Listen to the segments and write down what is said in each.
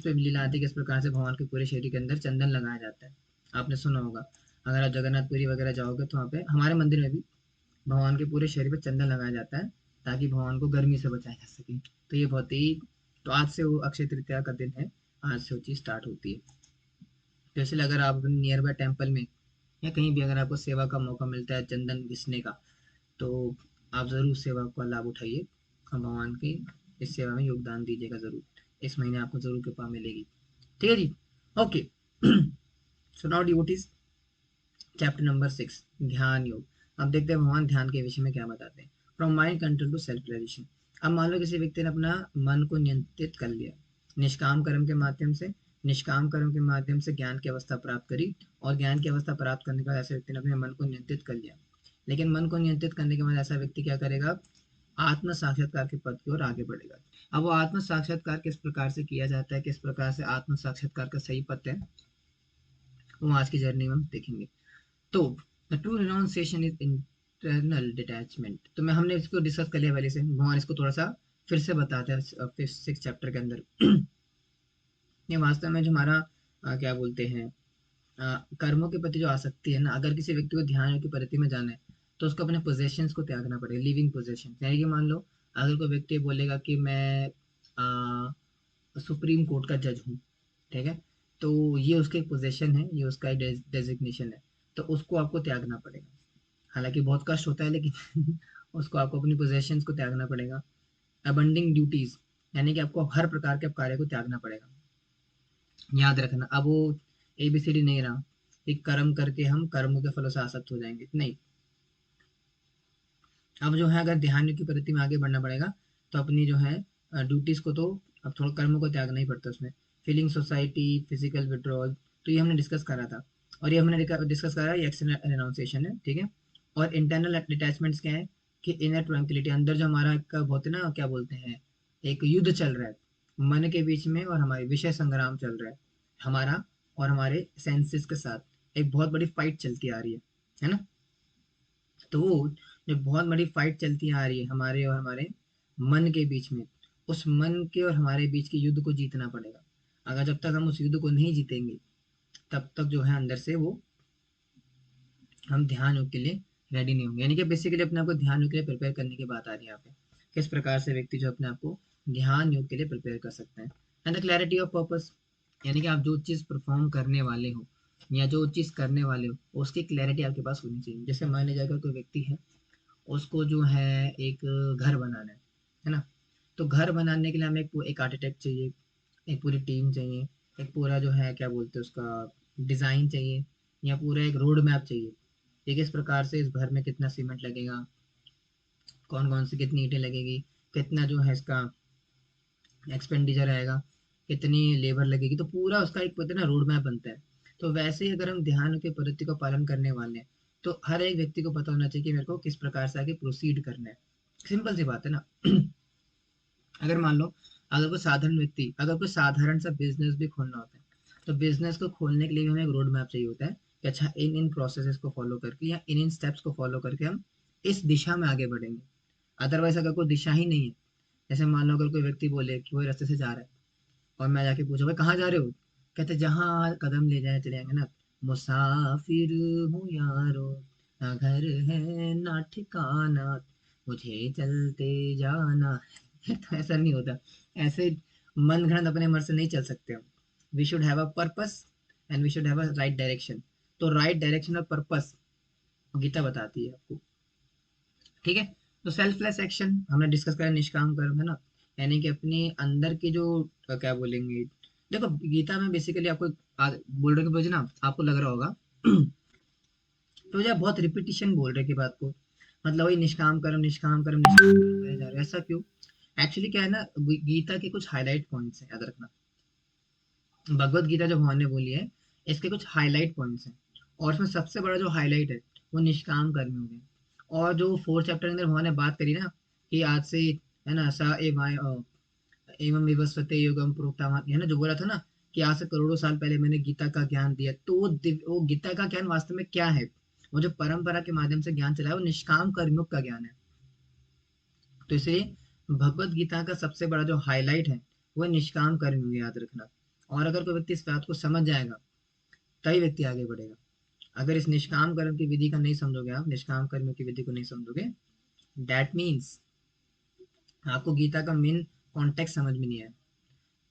पे लीला आती है किस प्रकार से भगवान के पूरे शरीर के अंदर चंदन लगाया जाता है। आपने सुना होगा, अगर आप जगन्नाथपुरी वगैरह जाओगे तो वहाँ पे हमारे मंदिर में भी भगवान के पूरे शरीर पे चंदन लगाया जाता है, ताकि भगवान को गर्मी से बचाया जा सके। तो ये बहुत ही, तो आज से वो अक्षय तृतीया का दिन है, आज से वो चीज़ स्टार्ट होती है। तो इसलिए अगर आप अपने नियर बाय टेम्पल में या कहीं भी अगर आपको सेवा का मौका मिलता है चंदन घिसने का, तो आप ज़रूर सेवा का लाभ उठाइए और भगवान की इस सेवा में योगदान दीजिएगा ज़रूर। इस महीने आपको ज़रूर कृपा मिलेगी। ठीक है जी। Okay. So now devotees, chapter number 6, Dhyan योग। अब देखते हैं भगवान ध्यान के विषय में क्या बताते हैं। From mind control to self realisation. अब मान लो किसी व्यक्ति ने अपना मन को नियंत्रित कर लिया निष्काम कर्म के माध्यम से, निष्काम कर्म के माध्यम से ज्ञान की अवस्था प्राप्त करी, और ज्ञान की अवस्था प्राप्त करने के बाद ऐसे व्यक्ति ने अपने मन को नियंत्रित कर लिया। लेकिन मन को नियंत्रित करने के बाद ऐसा व्यक्ति क्या करेगा, आत्म साक्षात्कार के पद की ओर आगे बढ़ेगा। अब वो आत्म साक्षात्कार किस प्रकार से किया जाता है, किस प्रकार से आत्म साक्षात्कार का सही पथ है, वो आज की जर्नी में हम देखेंगे। तो the true renunciation is internal detachment. तो मैं हमने इसको डिस्कस कर लिया पहले से, भगवान इसको थोड़ा सा फिर से बताते हैं 6 चैप्टर के अंदर। ये वास्तव में जो हमारा क्या बोलते हैं, कर्मों के प्रति जो आसक्ति है ना, अगर किसी व्यक्ति को ध्यान की पद्धति में जाना है तो उसको अपने पोजेशंस को त्यागना पड़ेगा, लिविंग पोजेशन। यानी कि मान लो अगर कोई व्यक्ति बोलेगा कि मैं सुप्रीम कोर्ट का जज हूँ, ठीक है, तो ये उसका एक पोजीशन है, ये उसका एक डेजिग्नेशन है, तो उसको आपको त्यागना पड़ेगा। हालांकि बहुत कष्ट होता है, लेकिन उसको आपको अपनी पोजेशंस को त्यागना पड़ेगा। अबंडिंग ड्यूटीज, यानी कि आपको हर प्रकार के कार्य को त्यागना पड़ेगा। याद रखना, अब वो ABCD नहीं रहा कि कर्म करके हम कर्मों के फलों से आसक्त हो जाएंगे, नहीं। अब जो है अगर ध्यान की प्रगति में आगे बढ़ना पड़ेगा, तो अपनी जो है ड्यूटीज को तो अब थोड़ा कर्मों को त्यागना ही पड़ता है उसमें। फीलिंग सोसाइटी, फिजिकल विड्रॉल, तो ये हमने डिस्कस करा था, और ये हमने डिस्कस करा, ये एक्सटर्नल रिनाउंसिएशन है, ठीक है। और इंटरनल डिटैचमेंट्स क्या है, कि इनर ट्रैंक्विलिटी, अंदर जो हमारा का बहुत है ना, क्या बोलते हैं, एक युद्ध चल रहा है मन के बीच में, और हमारे विषय संग्राम चल रहा है हमारा, और हमारे सेंसेस के साथ एक बहुत बड़ी फाइट चलती आ रही है ना। तो वो जो बहुत बड़ी फाइट चलती आ रही है हमारे और हमारे मन के बीच में, उस मन के और हमारे बीच के युद्ध को जीतना पड़ेगा। अगर जब तक हम उस युद्ध को नहीं जीतेंगे, तब तक जो है अंदर से वो, हम ध्यान योग के लिए रेडी नहीं होंगे। यानी कि बेसिकली अपने आप को ध्यान योग के लिए प्रिपेयर करने की बात आ रही है यहाँ पे, किस प्रकार से व्यक्ति जो अपने आप को ध्यान योग के लिए प्रिपेयर कर सकते हैं। And the clarity of purpose, यानी कि आप जो चीज़ परफॉर्म करने वाले हो या जो चीज़ करने वाले हो, उसकी क्लैरिटी आपके पास होनी चाहिए। जैसे मान लीजिए अगर कोई व्यक्ति है, उसको जो है एक घर बनाना है ना, तो घर बनाने के लिए हमें एक आर्किटेक्ट चाहिए, एक पूरी टीम चाहिए, एक पूरा जो है क्या बोलते हैं उसका डिज़ाइन चाहिए, या पूरा एक रोड मैप चाहिए कि किस प्रकार से इस घर में कितना सीमेंट लगेगा, कौन कौन सी कितनी ईंटें लगेगी, कितना जो है इसका एक्सपेंडिचर आएगा, कितनी लेबर लगेगी, तो पूरा उसका एक पता है ना रोड मैप बनता है। तो वैसे ही अगर हम ध्यान के पद्धति को पालन करने वाले हैं, तो हर एक व्यक्ति को पता होना चाहिए कि मेरे को किस प्रकार से आगे प्रोसीड करना है। सिंपल सी बात है ना। अगर मान लो, अगर कोई साधारण सा बिजनेस भी खोलना होता है, तो बिजनेस को खोलने के लिए भी हमें एक रोड मैप चाहिए होता है कि अच्छा इन इन प्रोसेसेस को फॉलो करके या इन इन स्टेप्स को फॉलो करके हम इस दिशा में आगे बढ़ेंगे। अदरवाइज अगर कोई दिशा ही नहीं है, जैसे मान लो अगर कोई व्यक्ति बोले कि वो रास्ते से जा रहा है, और मैं जाके पूछा भाई कहाँ जा रहे हो, कहते जहाँ कदम ले जाए चले जाएंगे ना। मुसाफिर हूँ यारो, ना घर है ना ठिकाना, मुझे चलते जाना है। तो ऐसा नहीं होता, ऐसे मन घड़ंत अपने मन से नहीं चल सकते हम। We should have a purpose and we should have a right direction. तो राइट डायरेक्शन और पर्पस गीता बताती है आपको, ठीक है। तो सेल्फलेस एक्शन हमने डिस्कस करा, निष्काम कर्म है ना, यानी कि अपने अंदर की जो क्या बोलेंगे, देखो गीता में बेसिकली आपको बोल रहे कि मुझे ना आपको लग रहा होगा तो मुझे बहुत रिपीटिशन बोल रहे की बात को, मतलब वही निष्काम कर्म निष्काम कर्म निष्काम कर्म करे जा रहे हैं। ऐसा क्यों? एक्चुअली क्या है ना, गीता के कुछ हाईलाइट पॉइंट्स हैं, याद रखना। भगवत गीता जो भगवान ने बोली है, इसके कुछ हाईलाइट पॉइंट्स हैं, और इसमें सबसे बड़ा जो हाईलाइट है वो निष्काम कर्म हो गया। और जो 4 चैप्टर के अंदर भगवान ने बात करी ना, कि आज से है ना सा एवं विवस्वते युगम प्रोक्ता, है ना जो बोला था ना, कि आज से करोड़ों साल पहले मैंने गीता का ज्ञान दिया। तो वो गीता का ज्ञान वास्तव में क्या है, वो जो परंपरा के माध्यम से ज्ञान चला है, वो निष्काम कर्मयोग का ज्ञान है। तो इसलिए भगवत गीता का सबसे बड़ा जो हाईलाइट है वो निष्काम कर्म, याद रखना। और अगर कोई व्यक्ति इस बात को समझ जाएगा तभी व्यक्ति आगे बढ़ेगा। अगर इस निष्काम कर्म की विधि का नहीं समझोगे, आप निष्काम कर्म की विधि को नहीं समझोगे, दैट मीन्स आपको गीता का मेन कॉन्टेक्स्ट समझ में नहीं आया।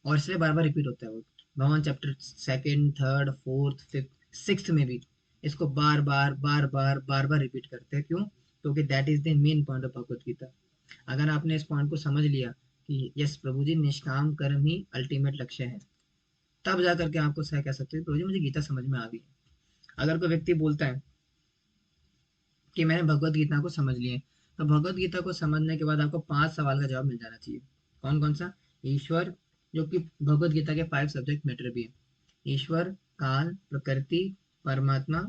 और इसलिए बार बार रिपीट होता है वो। भगवान chapter second, third, fourth, fifth, sixth में भी इसको बार बार रिपीट करते हैं। क्यों? क्योंकि that is the main point of Bhagavad Gita. अगर आपने इस पॉइंट को समझ लिया कि यस प्रभु जी, निष्काम कर्म ही अल्टीमेट लक्ष्य है, तब जा करके आपको सह कह सकते हैं प्रभु जी मुझे गीता समझ में आ गई। अगर कोई व्यक्ति बोलता है कि मैंने भगवत गीता को समझ लिया है, तो भगवत गीता को समझने के बाद आपको 5 सवाल का जवाब मिल जाना चाहिए। कौन कौन सा? ईश्वर, जो कि भगवत गीता के 5 सब्जेक्ट मैटर भी है। ईश्वर, काल, प्रकृति, परमात्मा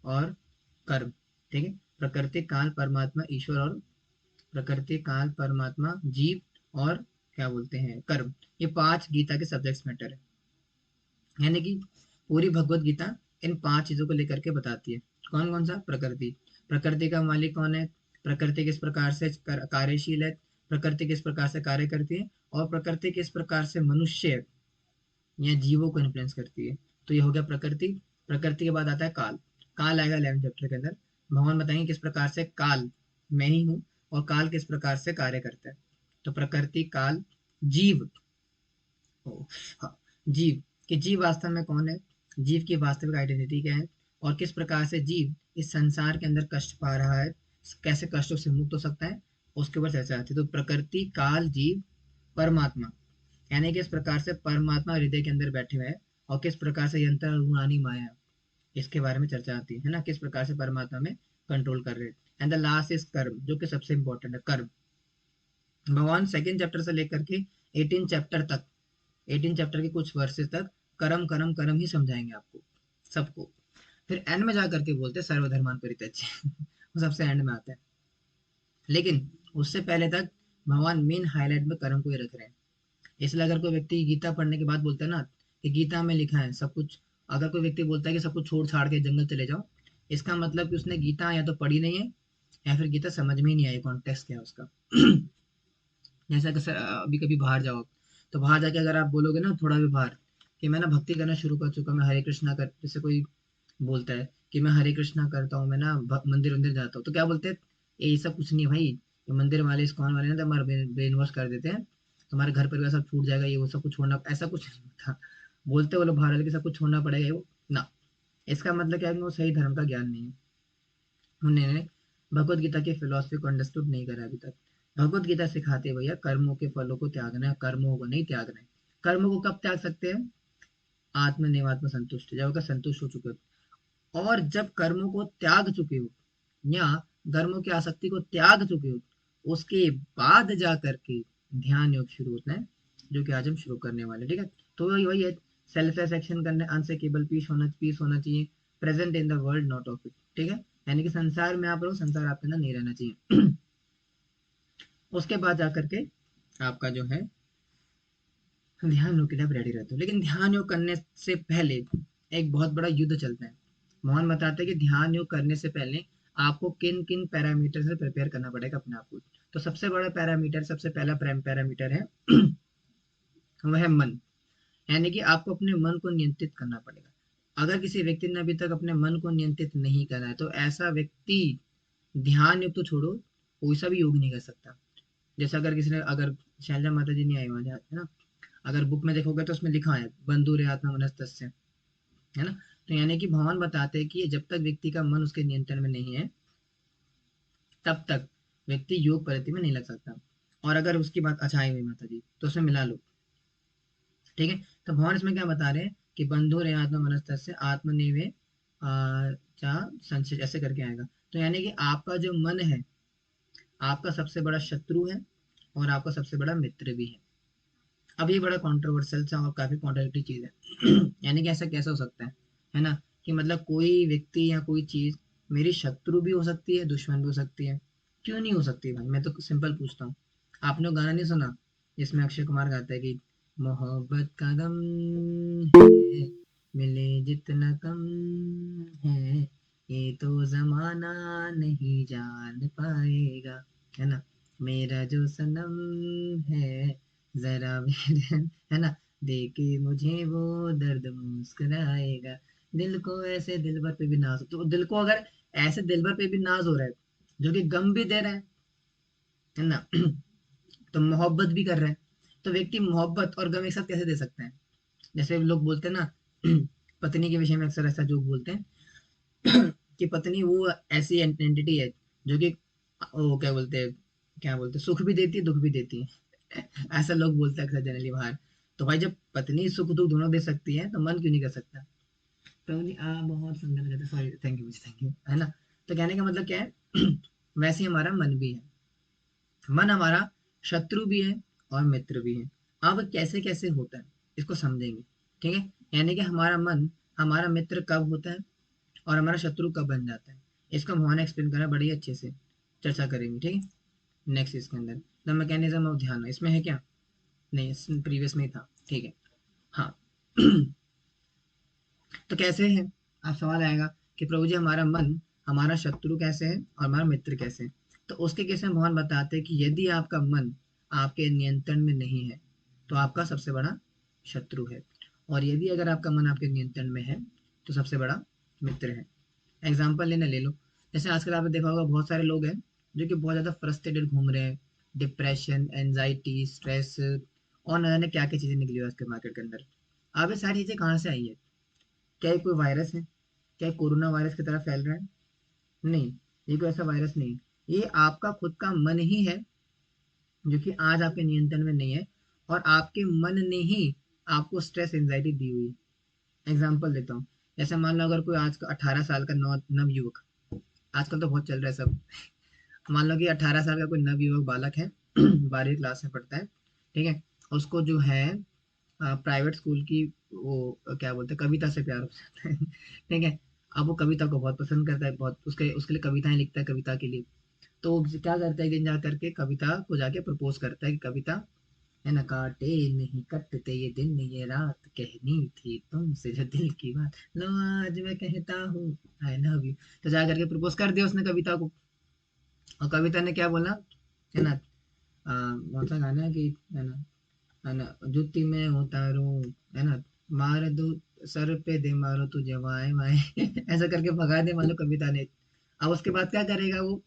और कर्म। ठीक है? प्रकृति, काल, परमात्मा, ईश्वर और प्रकृति, काल, परमात्मा, जीव और क्या बोलते हैं, कर्म। ये 5 गीता के सब्जेक्ट्स मैटर है। यानी कि पूरी भगवत गीता इन 5 चीजों को लेकर के बताती है। कौन कौन सा? प्रकृति। प्रकृति का मालिक कौन है? प्रकृति किस प्रकार से कार्यशील है? प्रकृति किस प्रकार से कार्य करती है? और प्रकृति किस प्रकार से मनुष्य या जीवों को इन्फ्लुएंस करती है? तो ये हो गया प्रकृति। प्रकृति के बाद आता है काल। काल आएगा 11 चैप्टर के अंदर। भगवान बताएंगे किस प्रकार से काल मैं ही हूँ और काल किस प्रकार से कार्य करता है। तो प्रकृति, काल, जीव। हाँ, जीव। कि जीव वास्तव में कौन है, जीव की वास्तविक आइडेंटिटी क्या है, और किस प्रकार से जीव इस संसार के अंदर कष्ट पा रहा है, कैसे कष्टों से मुक्त हो सकता है, उसके ऊपर चर्चा आती है। तो प्रकृति, काल, जीव, परमात्मा, यानी कि इस प्रकार से परमात्मा हृदय के अंदर बैठे हुए हैं और किस प्रकार से यंत्र रूहानी माया, इसके बारे में चर्चा आती है ना, किस प्रकार से परमात्मा में कंट्रोल कर रहे हैं। एंड द लास्ट इज कर्म, जो कि सबसे इंपॉर्टेंट है, कर्म। भगवान सेकंड चैप्टर से लेकर के 18 चैप्टर तक, 18 चैप्टर के कुछ वर्सेस तक कर्म कर्म कर्म ही समझाएंगे आपको सबको। फिर एंड में जा करके बोलते हैं सर्वधर्मान परित्यज्य वो सबसे एंड में आता है। लेकिन उससे पहले तक भगवान मेन हाईलाइट में कर्म को ही रख रहे हैं। इसलिए अगर कोई व्यक्ति गीता पढ़ने के बाद बोलता है ना कि गीता में लिखा है सब कुछ, अगर कोई व्यक्ति बोलता है कि सब कुछ छोड़ छाड़ के जंगल चले जाओ, इसका मतलब कि उसने गीता या तो पढ़ी नहीं है या फिर गीता समझ में ही नहीं आई कॉन्टेक्स्ट क्या है उसका। जैसा कि सर अभी कभी बाहर जाओ, तो बाहर जाके अगर आप बोलोगे ना थोड़ा भी बाहर कि मैं ना भक्ति करना शुरू कर चुका, मैं हरे कृष्णा कर, जैसे कोई बोलता है कि मैं हरे कृष्णा करता हूँ, मैं ना मंदिर वंदिर जाता हूँ, तो क्या बोलते हैं, ये सब कुछ नहीं है भाई, ये मंदिर वाले इस्कॉन वाले ना तो हमारा ब्रेन वॉश कर देते हैं, तुम्हारे घर परिवार सब छूट जाएगा, ये वो सब कुछ छोड़ना, ऐसा कुछ नहीं होता। बोलते वो लोग बाहर वाले कि सब कुछ छोड़ना पड़ेगा, ये वो ना। इसका मतलब क्या है कि वो सही धर्म का ज्ञान नहीं है, उन्होंने भगवत गीता की फिलोसफी को अंडरस्टूड नहीं करा अभी तक। भगवत गीता सिखाते हैं भैया कर्मों के फलों को त्यागना है, कर्मों को नहीं त्यागना है। कर्मों को कब त्याग सकते हैं? आत्मनिर्वात्म संतुष्ट, जब अगर संतुष्ट हो चुके हो और जब कर्मों को त्याग चुके हो या कर्मों की आसक्ति को त्याग चुके हो, उसके बाद जा करके ध्यान योग शुरू होता है, जो कि आज हम शुरू करने वाले। ठीक है? तो वही वही है, सेल्फ एक्शन करने, अनसेकेबल पीस होना चाहिए, present in the world not of it. ठीक है? यानी कि संसार में आप रहो, संसार आपके अंदर नहीं रहना चाहिए। उसके बाद जा करके आपका जो है ध्यान योग के लिए आप रेडी रहते हो। लेकिन ध्यान योग करने से पहले एक बहुत बड़ा युद्ध चलता है। मोहन बताते हैं कि ध्यान योग करने से पहले आपको किन किन पैरामीटर से प्रिपेयर करना पड़ेगा अपने आप को। तो सबसे बड़ा पैरामीटर, सबसे पहला पैरामीटर है वह है मन। यानी कि आपको अपने मन को नियंत्रित करना पड़ेगा। अगर किसी व्यक्ति ने अभी तक अपने मन को नियंत्रित नहीं करा है, तो ऐसा व्यक्ति ध्यान योग तो छोड़ो, कोई सा भी योग नहीं कर सकता। जैसे अगर किसी ने, अगर शैलजा माता जी नहीं आई वहां है ना, अगर बुक में देखोगे तो उसमें लिखा है बंधु रे आत्मा मनस्तस्य, है ना। तो यानी कि भगवान बताते हैं कि जब तक व्यक्ति का मन उसके नियंत्रण में नहीं है, तब तक व्यक्ति योग प्रति में नहीं लग सकता। और अगर उसकी बात अच्छा आई हुई माता जी तो उसमें मिला लो। ठीक है? तो भगवान इसमें क्या बता रहे हैं कि बंधु रे आत्मा मनस्तस्य आत्मनिवे चा संशय, ऐसे करके आएगा। तो यानी कि आपका जो मन है आपका सबसे बड़ा शत्रु है और आपका सबसे बड़ा मित्र भी है। अब ये बड़ा कंट्रोवर्शियल सा और काफी कॉन्ट्राडिक्टरी चीज है। यानी कि ऐसा कैसे हो सकता है ना, कि मतलब कोई व्यक्ति या कोई चीज मेरी शत्रु भी हो सकती है, दुश्मन भी हो सकती है। क्यों नहीं हो सकती भाई? मैं तो सिंपल पूछता हूँ। आपने वो गाना नहीं सुना जिसमें अक्षय कुमार गाता है कि मोहब्बत का गम है, मिले जितना कम है, ये तो जमाना नहीं जान पाएगा, है ना, मेरा जो सनम है जरा मेरे, है ना। देखे मुझे वो दर्द मुस्कुराएगा, दिल को ऐसे दिलबर पे भी नाज, तो दिल को अगर ऐसे दिलबर पे भी नाज हो रहा है, जो कि गम भी दे रहा है ना, तो मोहब्बत भी कर रहा है, तो व्यक्ति मोहब्बत और गम एक साथ कैसे दे सकते हैं? जैसे लोग बोलते हैं ना, पत्नी के विषय में अक्सर ऐसा जोक बोलते हैं कि पत्नी वो ऐसी एंटिटी है जो कि वो क्या बोलते हैं, सुख भी देती है, दुख भी देती है। ऐसा लोग बोलते हैं अक्सर जनरली बाहर। तो भाई जब पत्नी सुख दुख दोनों दे सकती है, तो मन क्यों नहीं कर सकता? तो बोली, बहुत सुंदर लग रहा था, सॉरी, थैंक यू, है ना। तो कहने का मतलब क्या है? वैसे ही हमारा मन भी है। मन हमारा शत्रु भी है और मित्र भी है। अब कैसे कैसे होता है, इसको समझेंगे। ठीक है, यानी कि हमारा मन हमारा मित्र कब होता है और हमारा शत्रु कब बन जाता है, इसको हम मोहन एक्सप्लेन करें, बड़ी अच्छे से चर्चा करेंगे। ठीक है, नेक्स्ट इसके अंदर द मैकेनिज्म ऑफ ध्यान, इसमें है क्या? नहीं, प्रीवियस में ही था। ठीक है, हाँ। तो कैसे है, आप सवाल आएगा कि प्रभु जी हमारा मन हमारा शत्रु कैसे है और हमारा मित्र कैसे है? तो उसके केस में भगवान बताते हैं कि यदि आपका मन आपके नियंत्रण में नहीं है, तो आपका सबसे बड़ा शत्रु है, और यदि अगर आपका मन आपके नियंत्रण में है, तो सबसे बड़ा मित्र है। एग्जाम्पल लेने ले लो, जैसे आजकल आपने देखा होगा बहुत सारे लोग हैं जो कि बहुत ज़्यादा फ्रस्ट्रेटेड घूम रहे हैं, डिप्रेशन, एंजाइटी, स्ट्रेस, और न जाने क्या क्या चीज़ें निकली हुई है आज के मार्केट के अंदर। अब ये सारी चीज़ें कहाँ से आई है? क्या ये कोई वायरस है? क्या ये कोरोना वायरस की तरह फैल रहा है? नहीं, ये कोई ऐसा वायरस नहीं है। ये आपका खुद का मन ही है, जो कि आज आपके नियंत्रण में नहीं है, और आपके मन ने ही आपको स्ट्रेस एंजाइटी दी हुई है। एग्जाम्पल देता हूँ, जैसे मान लो अगर कोई आज का 18 साल का नव युवक, आजकल तो बहुत चल रहा है सब, मान लो कि 18 साल का कोई नवयुवक बालक है, 12वीं क्लास में पढ़ता है। ठीक है, उसको जो है प्राइवेट स्कूल की वो क्या बोलते हैं, कविता से प्यार हो जाता है। ठीक है, अब वो कविता को बहुत पसंद करता है, बहुत उसके उसके लिए कविताएं लिखता है, कविता के लिए। तो वो क्या करता है, एक दिन जा करके कविता को जाके प्रपोज करता है कि कविता, है ना, काटे नहीं कटते ये दिन ये रात, कहनी थी तुमसे जो दिल की बात, लो आज मैं कहता हूँ आई लव यू। तो जा करके प्रपोज कर दिया उसने कविता को, और कविता ने क्या बोला, है ना, कौन सा गाना है कि, है ना, जुत्ती में उतारूं, है ना, मार दो सर पे दे मारो तुझे वाए वाए, ऐसा करके भगा दे मान लो कविता ने। अब उसके बाद क्या करेगा वो,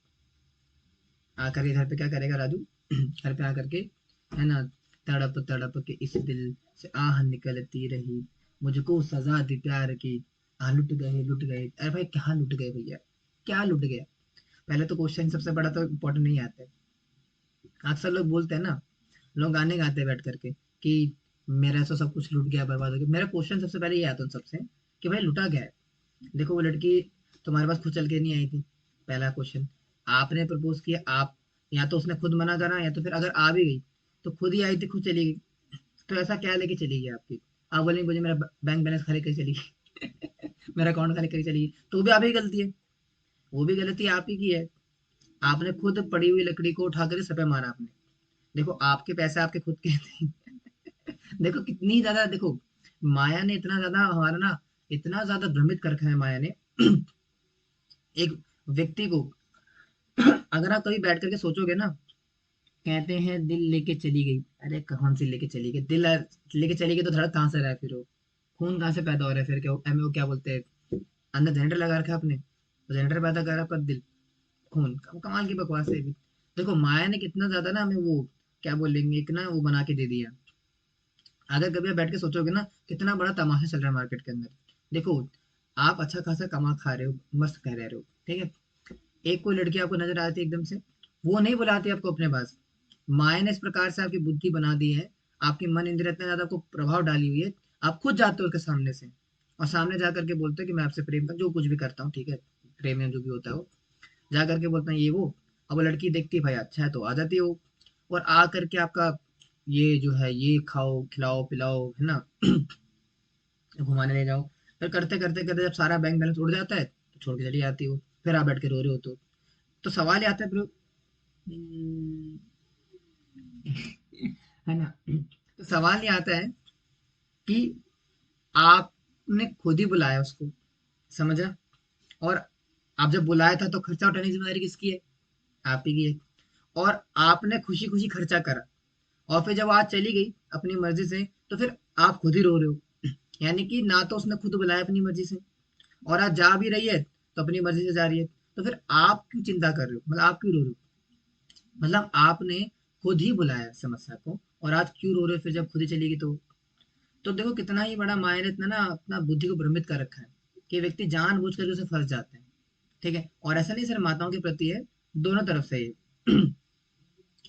आकर के घर पे क्या करेगा राजू, घर पे आकर के, है ना, तड़प तड़प के इस दिल से आह निकलती रही, मुझको सजा दी प्यार की, लुट गए लुट गए। अरे भाई क्या लुट गए भैया, क्या लुट गया? पहले तो क्वेश्चन सबसे बड़ा तो इम्पोर्टेंट नहीं आता है। अक्सर लोग बोलते हैं ना, लोग गाने गाते हैं बैठ करके कि मेरा तो सब कुछ लूट गया, बर्बाद हो गया। मेरा क्वेश्चन सबसे पहले ये आता है उन सबसे कि भाई लुटा क्या है? देखो वो लड़की तुम्हारे पास खुद चल के नहीं आई थी, पहला क्वेश्चन। आपने प्रपोज किया, आप, या तो उसने खुद मना करा, या तो फिर अगर आ भी गई तो खुद ही आई थी, खुद चली गई। तो ऐसा क्या लेके चली गई आपकी? आप बोलेंगे मुझे मेरा बैंक बैलेंस खाली कर चली गई, मेरा अकाउंट खाली कर चली गई, तो वो भी आप ही गलती है, वो भी गलती आप ही की है। आपने खुद पड़ी हुई लकड़ी को उठा कर सपे मारा आपने। देखो आपके पैसे आपके खुद के थे। देखो कितनी ज्यादा, देखो माया ने इतना ज्यादा हमारा ना, इतना ज्यादा भ्रमित कर रखा है माया ने, एक व्यक्ति को। अगर आप कभी बैठ करके सोचोगे ना, कहते हैं दिल लेके चली गई, अरे कौन सी लेके चली गई? दिल लेके चली गई तो धड़क कहाँ से रहा है फिर वो? खून कहाँ से पैदा हो रहा है फिर? क्या वो क्या बोलते हैं, अंदर जनरेटर लगा रखा है आपने, तो जनरेटर पैदा कर रहा है पर दिल, खून कमाल की बकवास है भी। देखो माया ने कितना ज्यादा ना हमें वो, क्या बोलेंगे, एक ना वो बना के दे दिया। अगर कभी आप बैठ के सोचोगे ना, कितना बड़ा तमाशा चल रहा है मार्केट के अंदर। देखो आप अच्छा खासा कमा खा रहे हो, मस्त कह रहे हो, ठीक है, एक कोई लड़की आपको नजर आती है एकदम से, वो नहीं बुलाती आपको अपने पास। माया ने इस प्रकार से आपकी बुद्धि बना दी है, आपकी मन इंद्रिय इतना ज्यादा आपको प्रभाव डाली हुई है, आप खुद जाते हो उसके सामने से, और सामने जा करके बोलते हो कि मैं आपसे प्रेम कर, जो कुछ भी करता हूँ, ठीक है, प्रेम में जो भी होता है वो, जा करके बोलता है ये वो। अब वो लड़की देखती है भाई अच्छा है, तो आ जाती है वो, और आ करके आपका ये जो है ये खाओ खिलाओ पिलाओ, है ना, घुमाने ले जाओ। फिर करते करते करते जब सारा बैंक बैलेंस उड़ जाता है, तो छोड़ के चली जाती हो, फिर आप बैठ के रो रहे हो। तो सवाल ये आता है फिर, है ना, तो सवाल ये आता है कि आपने खुद ही बुलाया उसको, समझा, और आप जब बुलाया था तो खर्चा उठाने की जिम्मेदारी किसकी है? आप ही की है। और आपने खुशी खुशी खर्चा करा, और फिर जब आज चली गई अपनी मर्जी से, तो फिर आप खुद ही रो रहे हो। यानी कि ना तो उसने खुद बुलाया अपनी मर्जी से, और आज जा भी रही है तो अपनी मर्जी से जा रही है। तो फिर आप क्यों चिंता कर रहे हो, मतलब आप क्यों रो रहे हो? मतलब आपने खुद ही बुलाया समस्या को, और आज क्यों रो रहे हो फिर जब खुद ही चलेगी तो देखो कितना ही बड़ा माया ने इतना ना अपना बुद्धि को भ्रमित कर रखा है कि व्यक्ति जानबूझ कर उसे फंस जाते हैं। ठीक है, और ऐसा नहीं सिर्फ माताओं के प्रति है, दोनों तरफ से ये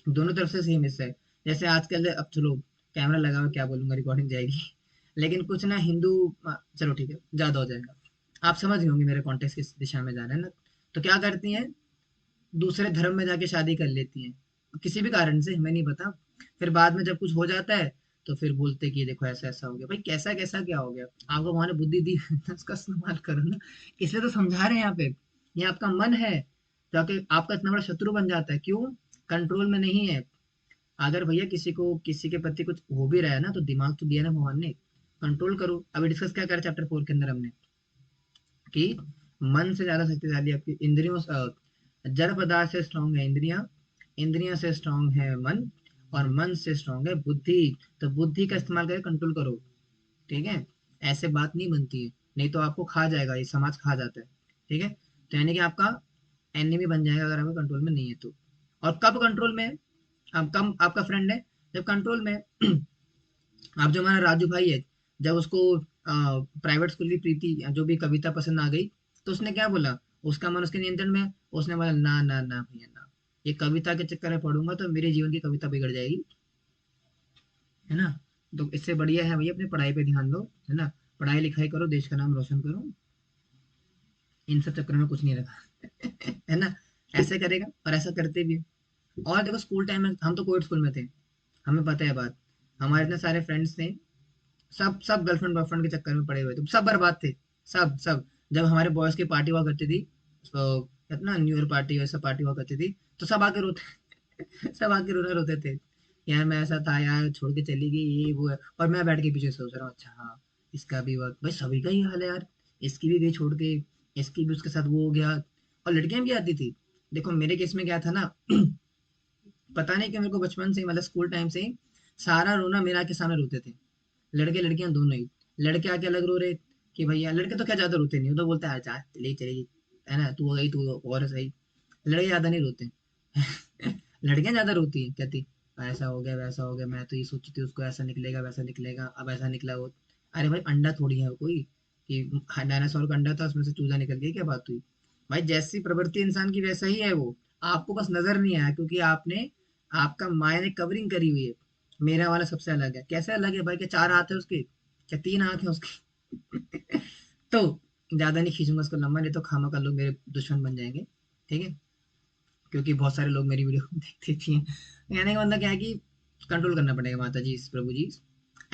दोनों तरफ से सेम हिस्सा है। जैसे आजकल, अब चलो कैमरा लगा हुआ, क्या बोलूंगा, रिकॉर्डिंग जाएगी। लेकिन कुछ ना हिंदू, चलो ठीक है, ज्यादा हो जाएगा। आप समझ गए होंगे मेरे कॉन्टेक्स्ट किस दिशा में जा रहा है ना। तो क्या करती हैं, दूसरे धर्म में जाके शादी कर लेती हैं किसी भी कारण से, हमें नहीं पता। फिर बाद में जब कुछ हो जाता है तो फिर बोलते कि देखो ऐसा ऐसा हो गया। भाई कैसा कैसा क्या हो गया, आपको भगवान ने बुद्धि दी तो उसका इस्तेमाल करो ना। इसलिए तो समझा रहे हैं यहाँ पे। ये आपका मन है जाके आपका इतना बड़ा शत्रु बन जाता है, क्यों? कंट्रोल में नहीं है। अगर भैया किसी को किसी के प्रति कुछ हो भी रहा है ना, तो दिमाग तो दिया ना भगवान ने, कंट्रोल करो। अभी डिस्कस क्या करा चैप्टर 4 के अंदर हमने, कि मन से ज्यादा शक्तिशाली आपकी इंद्रियों जड़ पदार्थ से स्ट्रांग है इंद्रियां, इंद्रियां से स्ट्रांग है मन, और मन से स्ट्रांग है बुद्धि। तो बुद्धि का इस्तेमाल करके कंट्रोल करो। ठीक है, ऐसे बात नहीं बनती है, नहीं तो आपको खा जाएगा, ये समाज खा जाता है। ठीक है, तो यानी कि आपका एनिमी बन जाएगा अगर आपका कंट्रोल में नहीं है तो। और कब कंट्रोल में है? अब कम आपका फ्रेंड है, जब कंट्रोल में है। अब जो हमारा राजू भाई है, जब उसको प्राइवेट स्कूल की प्रीति जो भी कविता पसंद आ गई, तो उसने क्या बोला, उसका मन उसके नियंत्रण में है। उसने बोला ना ना ना भैया ना, ये कविता के चक्कर में पढ़ूंगा तो मेरे जीवन की कविता बिगड़ जाएगी, है ना। तो इससे बढ़िया है भैया अपनी पढ़ाई पे ध्यान दो, है ना। पढ़ाई लिखाई करो, देश का नाम रोशन करो, इन सब चक्कर में कुछ नहीं रखा। है ना। ऐसे करेगा, और ऐसा करते भी हैं। और देखो स्कूल टाइम में हम तो कोविड स्कूल में थे, हमें पता है बात। हमारे इतने सारे फ्रेंड्स थे, सब सब गर्लफ्रेंड बॉयफ्रेंड के चक्कर में पड़े हुए थे, सब बर्बाद थे। सब सब जब हमारे बॉयज की पार्टी हुआ करती थी, तो ना न्यू ईयर पार्टी वैसा पार्टी हुआ करती थी, तो सब आके रोते सब आके रोना रोते थे, यार मैं ऐसा था यार, छोड़ के चली गई, ये वो है। और मैं बैठ के पीछे सोच रहा हूँ, अच्छा हाँ, इसका भी वक्त, भाई सभी का ही हाल है यार, इसकी भी गई छोड़ के, इसकी भी उसके साथ वो हो गया। और लड़कियां भी आती थी। देखो मेरे केस में क्या था ना, पता नहीं क्यों मेरे को बचपन से ही, मतलब स्कूल टाइम से ही सारा रोना मेरा के सामने रोते थे, लड़के लड़कियां दोनों ही। लड़के आके अलग रो रहे कि भैया, लड़के तो क्या ज्यादा रोते नहीं, वो तो बोलते हैं जा चली चलेगी, है ना, तू हो गई तू और सही। लड़के ज्यादा नहीं रोते। लड़कियां ज्यादा रोती हैं, कहती ऐसा हो गया वैसा हो गया, मैं तो ये सोची थी उसको ऐसा निकलेगा वैसा निकलेगा, अब ऐसा निकला वो। अरे भाई अंडा थोड़ी है वो कोई, कि डायनासोर का अंडा था उसमें से चूजा निकल गया, क्या बात हुई? भाई जैसी प्रवृत्ति इंसान की वैसा ही है वो, आपको बस नजर नहीं आया क्योंकि आपने, आपका माया ने कवरिंग करी हुई है। मेरा वाला सबसे अलग है। कैसे अलग है भाई, क्या 4 हाथ है उसके, क्या 3 आंख है उसकी? तो ज्यादा नहीं खींचूंगा उसको लंबा, नहीं तो खामा का लोग मेरे दुश्मन बन जाएंगे। ठीक है, क्योंकि बहुत सारे लोग मेरी वीडियो देखते भी हैं। कहने का मतलब क्या है कि कंट्रोल करना पड़ेगा माता जी, प्रभु जी,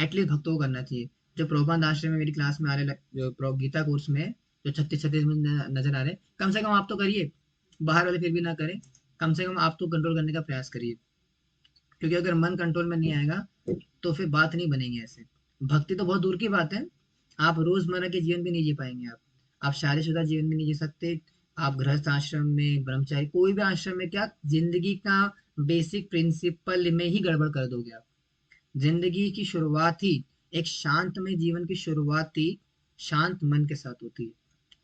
एटलीस्ट भक्तों को करना चाहिए। जो प्रोपान आश्रम में मेरी क्लास में आ रहे, जो गीता कोर्स में जो 36-36 में नजर आ रहे हैं, कम से कम आप तो करिए, बाहर वाले फिर भी ना करें, कम से कम आप तो कंट्रोल करने का प्रयास करिए। क्योंकि अगर मन कंट्रोल में नहीं आएगा तो फिर बात नहीं बनेगी ऐसे। भक्ति तो बहुत दूर की बात है, आप रोजमर्रा के जीवन भी नहीं जी पाएंगे। आप शादीशुदा जीवन भी नहीं जी सकते। आप गृहस्थ आश्रम में, ब्रह्मचारी, कोई भी आश्रम में, क्या जिंदगी का बेसिक प्रिंसिपल में ही गड़बड़ कर दोगे आप। जिंदगी की शुरुआत ही, एक शांतमय जीवन की शुरुआत ही शांत मन के साथ होती है।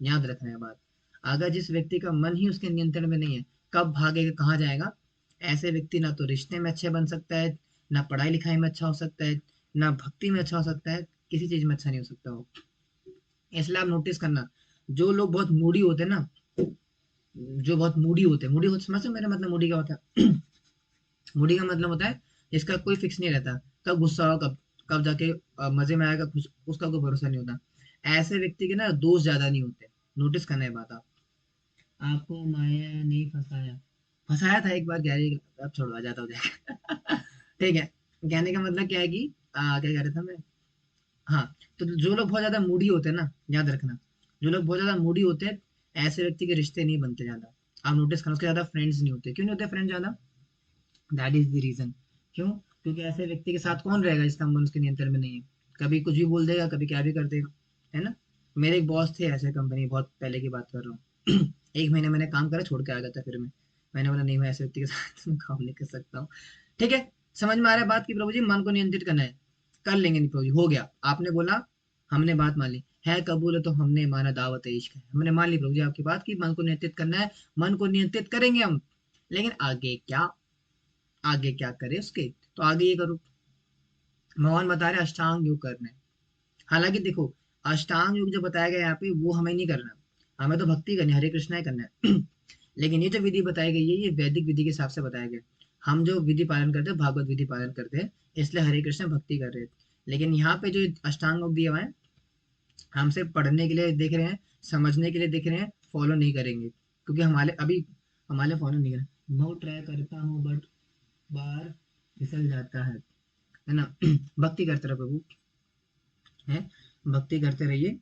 याद रखना है बात। अगर जिस व्यक्ति का मन ही उसके नियंत्रण में नहीं है, कब भागेगा कहाँ जाएगा। ऐसे व्यक्ति ना तो रिश्ते में अच्छे बन सकता है, ना पढ़ाई लिखाई में अच्छा हो सकता है, ना भक्ति में अच्छा हो सकता है, किसी चीज में अच्छा नहीं हो सकता हो। इसलिए आप नोटिस करना, जो लोग बहुत मूडी होते हैं ना, जो बहुत मूडी होते हैं, मूडी होते समझते हो मेरा मतलब मूडी क्या होता है? मूडी का मतलब होता है इसका कोई फिक्स नहीं रहता, कब गुस्सा हो, कब कब जाके मजे में आएगा, कुछ उसका कोई भरोसा नहीं होता। ऐसे व्यक्ति के ना दोस्त ज्यादा नहीं होते। नोटिस करना है बात आप। आपको माया नहीं फंसाया, फंसाया था एक बार गहरी, अब छोड़वा जाता हो जाएगा। ठीक है, कहने का मतलब क्या है कि क्या कह रहा था मैं, हाँ। तो जो लोग बहुत ज्यादा मूडी होते हैं ना, याद रखना, जो लोग बहुत ज्यादा मूडी होते हैं, ऐसे व्यक्ति के रिश्ते नहीं बनते ज्यादा। आप नोटिस करना, उसके ज्यादा फ्रेंड्स नहीं होते। क्यों नहीं होते फ्रेंड ज्यादा? That is the reason. क्यों? क्योंकि ऐसे व्यक्ति के साथ कौन रहेगा जिसका मन उसके नियंत्रण में नहीं है। कभी कुछ भी बोल देगा, कभी क्या भी कर देगा, है ना। मेरे एक बॉस थे ऐसे कंपनी, बहुत पहले की बात कर रहा हूँ। 1 महीने मैंने काम करा, छोड़ के आ गया था फिर मैंने बोला नहीं, मैं ऐसे व्यक्ति के साथ मैं काम नहीं कर सकता हूँ। ठीक है, समझ में आ रहा है बात की प्रभु जी, मन को नियंत्रित करना है। कर लेंगे नहीं प्रभु जी, हो गया, आपने बोला, हमने बात मान ली, है कबूल है तो हमने माना, दावत इश्क है, हमने मान ली प्रभु जी आपकी बात की मन को नियंत्रित करना है, मन को नियंत्रित करेंगे हम, लेकिन आगे क्या, आगे क्या करे उसके, तो आगे ये करो, भगवान बता रहे अष्टांग योग करना है। हालांकि देखो, अष्टांग योग जो बताया गया यहाँ पे वो हमें नहीं करना, हमें तो भक्ति करनी है, हरे कृष्णा ही करना है। लेकिन ये जो विधि बताई गई है ये वैदिक विधि के हिसाब से बताया गया, हम जो विधि पालन करते हैं भागवत विधि पालन करते हैं, इसलिए हरे कृष्ण भक्ति कर रहे हैं। लेकिन यहाँ पे जो अष्टांग योग दिया हुआ है, हम सिर्फ पढ़ने के लिए देख रहे हैं, समझने के लिए देख रहे हैं, फॉलो नहीं करेंगे, क्योंकि हमारे अभी हमारे फॉलो नहीं करें, बहुत ट्राई करता हूँ बट बार फिसल जाता है ना। भक्ति करते रहो प्रभु, है, भक्ति करते रहिए,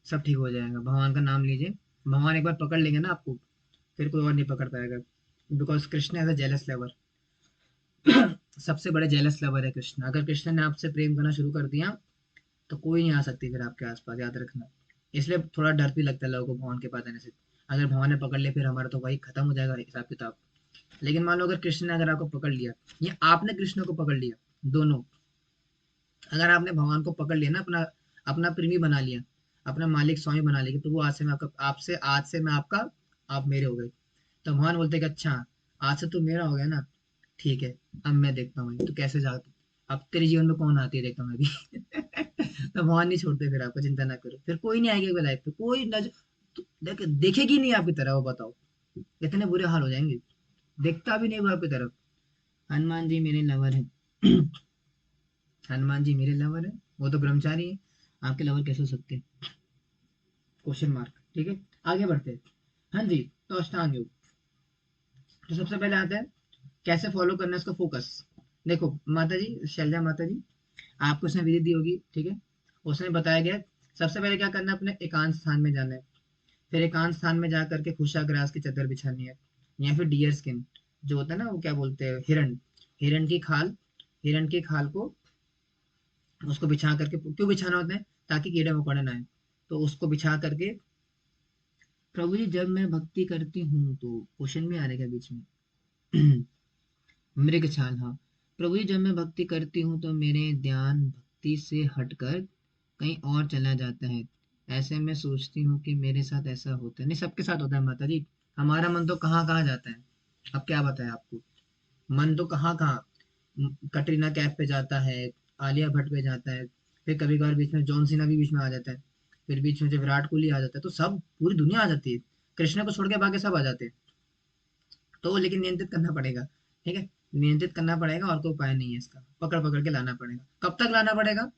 सब ठीक हो जाएगा, भगवान का नाम लीजिए, भगवान एक बार पकड़ लेंगे ना आपको, फिर कोई और नहीं पकड़ पाएगा, because Krishna as a jealous lover, सबसे बड़े जेलस लवर है कृष्ण, अगर कृष्ण ने आपसे प्रेम करना शुरू कर दिया तो कोई नहीं आ सकती फिर आपके आसपास, याद रखना। इसलिए थोड़ा डर भी लगता है लोगों को भगवान के पास आने से, अगर भगवान ने पकड़ लिया फिर हमारा तो वही खत्म हो जाएगा हिसाब किताब। लेकिन मान लो अगर कृष्ण ने अगर आपको पकड़ लिया या आपने कृष्ण को पकड़ लिया, दोनों, अगर आपने भगवान को पकड़ लिया ना, अपना अपना प्रेमी बना लिया, अपना मालिक स्वामी बना लिया कि प्रभु आज से मैं आपका, आपसे आज से मैं आपका, आप मेरे हो गए, तो भगवान बोलते कि अच्छा आज से तू मेरा हो गया ना, ठीक है, अब मैं देखता हूँ तू कैसे जाता, अब तेरे जीवन में कौन आती है देखता हूँ मैं भी। तो भगवान नहीं छोड़ते फिर आपको, चिंता ना करो, फिर कोई नहीं आएगा लाइफ पे, कोई नजर देखेगी नहीं आपकी तरफ, वो बताओ, इतने बुरे हाल हो जाएंगे, देखता भी नहीं वो आपकी तरफ। हनुमान जी मेरे लवर है। हनुमान जी मेरे लवर है, वो तो ब्रह्मचारी है, आपके लवर कैसे हो सकते हैं, क्वेश्चन मार्क। ठीक है, आगे बढ़ते हैं। हाँ जी, तो अष्टांग योग, तो सबसे पहले आता है कैसे फॉलो करना है इसको, फोकस। देखो माता जी, शैलजा माता जी, आपको उसने विधि दी होगी, ठीक है, उसने बताया गया सबसे पहले क्या करना है, अपने एकांत स्थान में जाना है, फिर एकांत स्थान में जा करके कुशाग्रास की चादर बिछानी है, या फिर डियर स्किन जो होता है ना, वो क्या बोलते हैं, हिरण, हिरण की खाल, हिरण की खाल को, उसको बिछा करके, क्यों बिछाना होता है, ताकि कीड़े मकोड़े ना आए, तो उसको बिछा करके, प्रभु जी जब मैं भक्ति करती हूँ तो क्वेश्चन भी आ रहेगा बीच में। मृग छाल, हाँ, प्रभु जी जब मैं भक्ति करती हूँ तो मेरे ध्यान भक्ति से हटकर कहीं और चला जाता है, ऐसे में सोचती हूँ कि मेरे साथ ऐसा होता है, नहीं सबके साथ होता है माता जी, हमारा मन तो कहाँ कहाँ जाता है, अब क्या बताएं आपको, मन तो कहाँ कहाँ, कटरीना कैफ पे जाता है, आलिया भट्ट पे जाता है, फिर कभी कभार बीच में जॉन सीना भी बीच में आ जाता है, फिर बीच में जब विराट कोहली आ जाता है तो सब पूरी दुनिया आ जाती है, कृष्ण को छोड़ के बाकी सब आ जाते हैं, तो लेकिन नियंत्रित करना पड़ेगा, ठीक है, नियंत्रित करना पड़ेगा, और कोई उपाय नहीं है इसका, पकड़ पकड़ के लाना पड़ेगा, कब तक लाना पड़ेगा,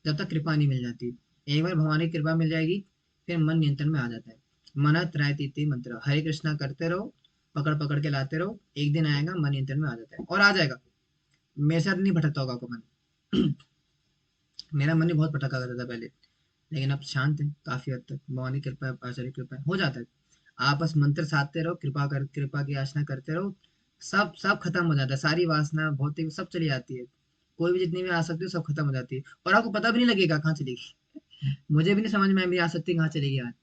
जब तक कृपा नहीं मिल जाती, एक बार भगवान की कृपा मिल जाएगी फिर मन नियंत्रण में आ जाता है, मन त्रायतीति मंत्र, हरे कृष्णा करते रहो, पकड़ पकड़ के लाते रहो, एक दिन आएगा मन नियंत्रण में आ जाता है और आ जाएगा। मेरे साथ नहीं भटकता होगा आपको मन। मेरा मन ही बहुत भटका करता था पहले, लेकिन अब शांत है काफी हद तक, भगवान की कृपा, आचार्य की कृपा है, हो जाता है, आप बस मंत्र साधते रहो, कृपा कर, कृपा की याचना करते रहो, सब सब खत्म हो जाता है, सारी वासना भौतिक सब चली जाती है, कोई भी जितनी भी आ सकती है सब खत्म हो जाती है, और आपको पता भी नहीं लगेगा कहाँ चलेगी। मुझे भी नहीं समझ में आया मेरी आसक्ति कहाँ चलेगी आज।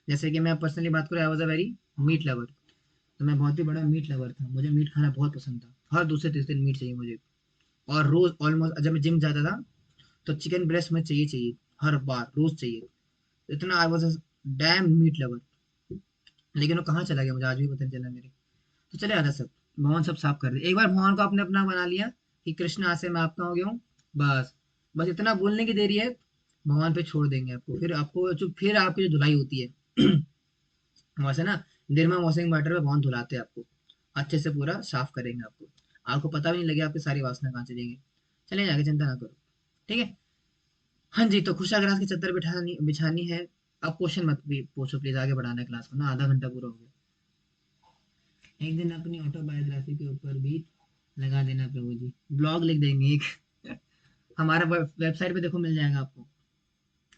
जैसे कि मैं पर्सनली बात करूँ, I was a very meat lover, तो मैं बहुत ही बड़ा मीट लवर था, मुझे मीट खाना बहुत पसंद था, हर दूसरे तीसरे दिन मीट चाहिए मुझे, और रोज ऑलमोस्ट जब मैं जिम जाता था तो चिकन ब्रेस्ट में चाहिए चाहिए, हर बार रोज चाहिए, इतना I was damn meat lover. लेकिन वो कहाँ चला गया मुझे आज भी पता नहीं चला मेरे, तो चले आता सब, भगवान सब साफ कर दे, एक बार भगवान को आपने अपना बना लिया कि कृष्ण आज से मैं आपका हो गया हूँ, बस, बस इतना बोलने की देरी है, भगवान पे छोड़ देंगे आपको, फिर आपको जो, फिर आपकी जो धुलाई होती है, वैसे ना निरमा वॉशिंग वाटर में भगवान धुलाते हैं आपको, अच्छे से पूरा साफ करेंगे आपको, आपको पता भी नहीं लगेगा आपकी सारी वासना कहाँ चलेंगी, चले जाके चिंता ना करो, ठीक है। हाँ जी, तो कुशाग्रास की चादर बिठानी बिछानी है। अब क्वेश्चन मत भी पूछो प्लीज, आगे बढ़ाना है क्लास को ना, आधा घंटा पूरा हो गया। एक दिन अपनी ऑटोबायोग्राफी के ऊपर भी लगा देना प्रभु जी, ब्लॉग लिख देंगे एक। हमारा वेबसाइट पे देखो मिल जाएगा आपको,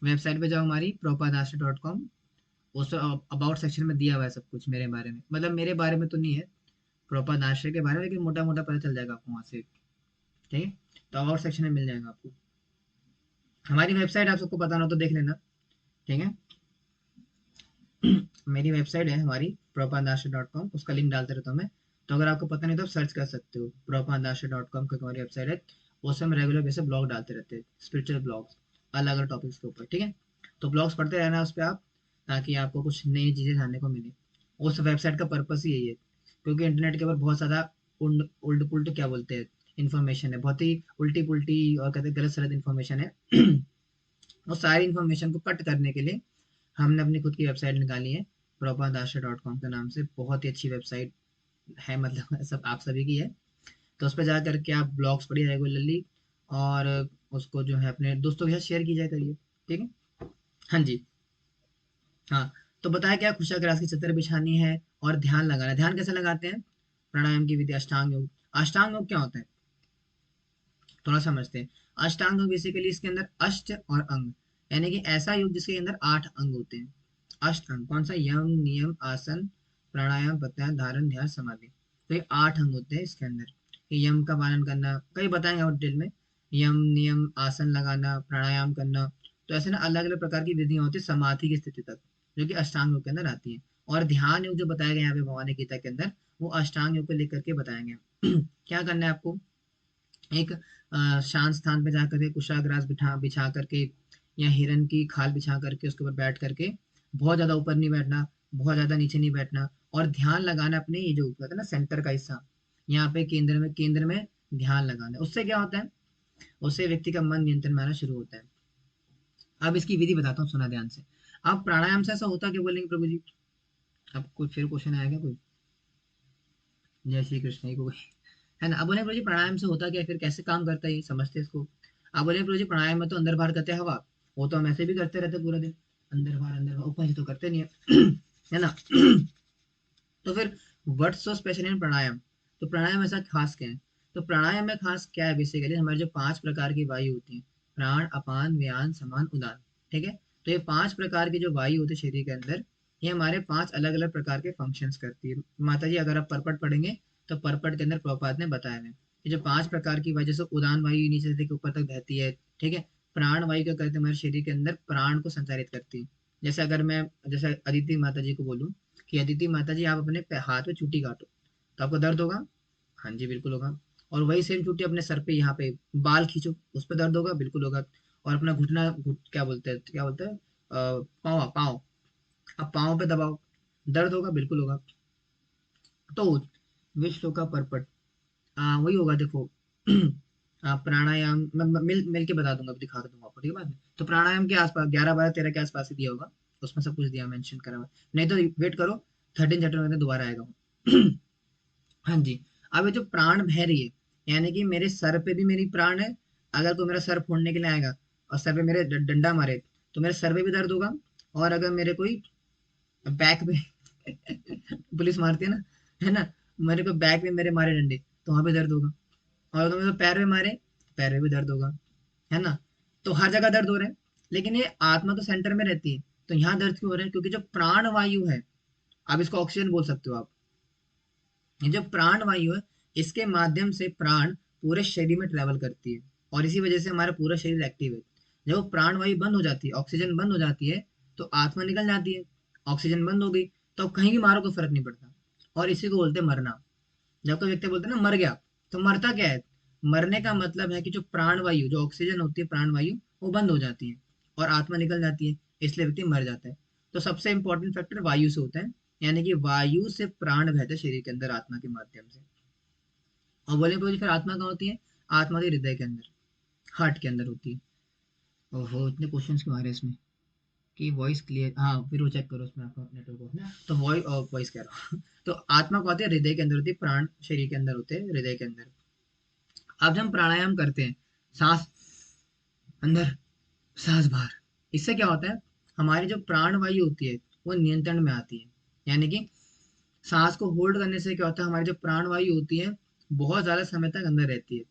वेबसाइट पे जाओ हमारी propadasha.com, उस अबाउट सेक्शन में दिया हुआ है सब कुछ मेरे बारे में, मतलब मेरे बारे में तो नहीं है, प्रोपाद आश्रय के बारे में, लेकिन मोटा मोटा पता चल जाएगा आपको वहां से, ठीक है, तो अबाउट सेक्शन में मिल जाएगा आपको, हमारी वेबसाइट आप सबको पता ना हो तो देख लेना, ठीक है। मेरी वेबसाइट है हमारी propandash.com, उसका लिंक डालते रहता हूँ मैं, तो अगर आपको पता नहीं तो आप सर्च कर सकते हो, propandash.com का हमारी वेबसाइट है, उसमें हम रेगुलर बेसिस ब्लॉग डालते रहते हैं, स्पिरिचुअल ब्लॉग्स, अलग अलग टॉपिक्स के ऊपर, ठीक है। तो ब्लॉग्स पढ़ते रहना उस पर आप, ताकि आपको कुछ नई चीज़ें जानने को मिले। उस वेबसाइट का पर्पस ही यही है, क्योंकि इंटरनेट के ऊपर बहुत ज़्यादा उल्ट पुल्ट क्या बोलते हैं, इन्फॉर्मेशन है, बहुत ही उल्टी पुल्टी और कहते हैं गलत सलत इन्फॉर्मेशन है। वो सारी इन्फॉर्मेशन को कट करने के लिए हमने अपनी खुद की वेबसाइट निकाली है, propagandasha.com के नाम से। बहुत ही अच्छी वेबसाइट है, मतलब सब आप सभी की है। तो उस पर जा करके आप ब्लॉग्स पढ़िए रेगुलरली, और उसको जो है अपने दोस्तों के साथ शेयर कीजिए करिए, ठीक है। हाँ जी। हाँ, तो बताया क्या, कुशाग्रास की चद्दर बिछानी है और ध्यान लगाना। ध्यान कैसे लगाते हैं, प्राणायाम की विधि, अष्टांग योग। अष्टांग योग क्या होता है, थोड़ा समझते हैं। अष्टांग योग बेसिकली इसके अंदर अष्ट और अंग, यानी कि ऐसा योग जिसके अंदर 8 अंग होते हैं। अष्ट अंग कौन सा, यम नियम आसन प्राणायाम प्रत्याहार धारण ध्यान समाधि। तो ये 8 अंग होते हैं इसके अंदर। ये यम का पालन करना, कई बताएंगे और डिटेल में। यम नियम आसन लगाना, प्राणायाम करना, तो ऐसे ना अलग अलग प्रकार की विधियां होती है समाधि की स्थिति तक, जो कि अष्टांग योग के अंदर आती है। और ध्यान योग जो बताया गया यहाँ पे भगवान गीता के अंदर, वो अष्टांग योग को लेकर के बताया गया। क्या करना है आपको, एक शांत स्थान पे जाकर के कुशाग्रास बिठा बिछा करके, या हिरन की खाल बिछा करके उसके ऊपर बैठ करके, बहुत ज्यादा ऊपर नहीं बैठना, बहुत ज्यादा नीचे नहीं बैठना, और ध्यान लगाना अपने ये जो ऊपर है ना सेंटर का हिस्सा, यहाँ पे केंद्र में ध्यान लगाना है। उससे क्या होता है, उससे व्यक्ति का मन नियंत्रण में आना शुरू होता है। अब इसकी विधि बताता हूँ, सुना ध्यान से। अब प्राणायाम से ऐसा होता क्या, बोलेंगे प्रभु जी। अब कुछ फिर क्वेश्चन आएगा कोई, जय श्री कृष्ण ही कोई, है ना। अब बोले प्रभु जी प्राणायाम से होता क्या, फिर कैसे काम करता है ये, समझते हैं इसको। अब बोले प्रभु जी प्राणायाम में तो अंदर बाहर करते हैं हवा, वो तो हम ऐसे भी करते रहते हैं पूरा दिन, अंदर बाहर ऊपर से तो करते नहीं है। है ना। तो फिर व्हाट्स सो स्पेशल इन प्राणायाम, तो प्राणायाम ऐसा खास क्या है। तो प्राणायाम में खास क्या है, बेसिकली हमारे जो 5 प्रकार की वायु होती है, प्राण अपान व्यान समान उदान, ठीक है। तो ये 5 प्रकार की जो वायु होती है शरीर के अंदर, ये हमारे 5 अलग अलग प्रकार के फंक्शंस करती है। माता जी अगर आप परपट पढ़ेंगे, तो परपट के अंदर प्रभुपाद ने बताया है कि जो 5 प्रकार की वजह से उदान वायु नीचे से लेकर ऊपर तक बहती है, ठीक है। प्राण वायु क्या करते हैं, हमारे शरीर के अंदर प्राण को संचारित करती है। जैसे अगर मैं, जैसे अदिति माता जी को बोलूं कि अदिति माता जी आप अपने हाथ में चूटी काटो, तो आपको दर्द होगा, हाँ जी बिल्कुल होगा। और वही सेम चूटी अपने सर पे, यहाँ पे बाल खींचो, उस पर दर्द होगा, बिल्कुल होगा। और अपना क्या बोलते हैं पाँव पाँव, अब पाँव पे दबाओ, दर्द होगा, बिल्कुल होगा। तो विश्व का परपट, वही होगा देखो। प्राणायाम मैं मिल मिल के बता दूंगा, अभी दिखा दूंगा आपको, ठीक है बाद में। तो प्राणायाम के आसपास 11 12 13 के आसपास ही दिया होगा, उसमें सब कुछ दिया मेंशन करा हुआ है। नहीं तो वेट करो, 13 चैप्टर में दोबारा आएगा वो। हाँ जी। अब ये जो प्राण बह रही है, यानी कि मेरे सर पे भी मेरी प्राण है। अगर कोई मेरा सर फोड़ने के लिए आएगा और सर पे मेरे डंडा मारे, तो मेरे सर पे भी दर्द होगा। और अगर मेरे कोई बैक पे पुलिस मारती है ना, है ना, मेरे को बैक में मेरे मारे डंडे, तो वहां पे दर्द होगा। और अगर मेरे को पैर में मारे, पैर में भी दर्द होगा, है ना। तो हर जगह दर्द हो रहा है। लेकिन ये आत्मा तो सेंटर में रहती है, तो यहाँ दर्द क्यों हो रहा है, क्योंकि जो प्राण वायु है, आप इसको ऑक्सीजन बोल सकते हो आप, ये जो प्राण वायु है, इसके माध्यम से प्राण पूरे शरीर में ट्रेवल करती है, और इसी वजह से हमारा पूरा शरीर एक्टिव है। जब वो प्राण वायु बंद हो जाती है, ऑक्सीजन बंद हो जाती है, तो आत्मा निकल जाती है। ऑक्सीजन बंद हो गई, तो अब कहीं भी मारो कोई फर्क नहीं पड़ता। और इसी को बोलते हैं मरना। जब कोई व्यक्ति बोलते हैं ना मर गया, तो मरता क्या है, मरने का मतलब है कि जो प्राण वायु, जो ऑक्सीजन होती है प्राण वायु, वो बंद हो जाती है और आत्मा निकल जाती है, इसलिए व्यक्ति मर जाता है। तो सबसे इंपॉर्टेंट फैक्टर वायु से होता है, यानी कि वायु से प्राण बहते हैं शरीर के अंदर आत्मा के माध्यम से। और बोले बोले फिर आत्मा कहाँ होती है, आत्मा होती है हृदय के अंदर, हार्ट के अंदर होती है। ओहो इतने क्वेश्चंस क्यों आ रहे हैं इसमें, कि वॉइस क्लियर, हाँ फिर वो चेक करो उसमें आपका नेटवर्क हो ना, तो वॉइस कह रहा हूँ। तो आत्मा को आती है हृदय के अंदर होती है, प्राण शरीर के अंदर होते हैं हृदय के अंदर। अब जब हम प्राणायाम करते हैं, सांस अंदर सांस बाहर, इससे क्या होता है, हमारी जो प्राण वायु होती है वो नियंत्रण में आती है। यानी कि सांस को होल्ड करने से क्या होता है, हमारी जो प्राण वायु होती है बहुत ज्यादा समय तक अंदर रहती है,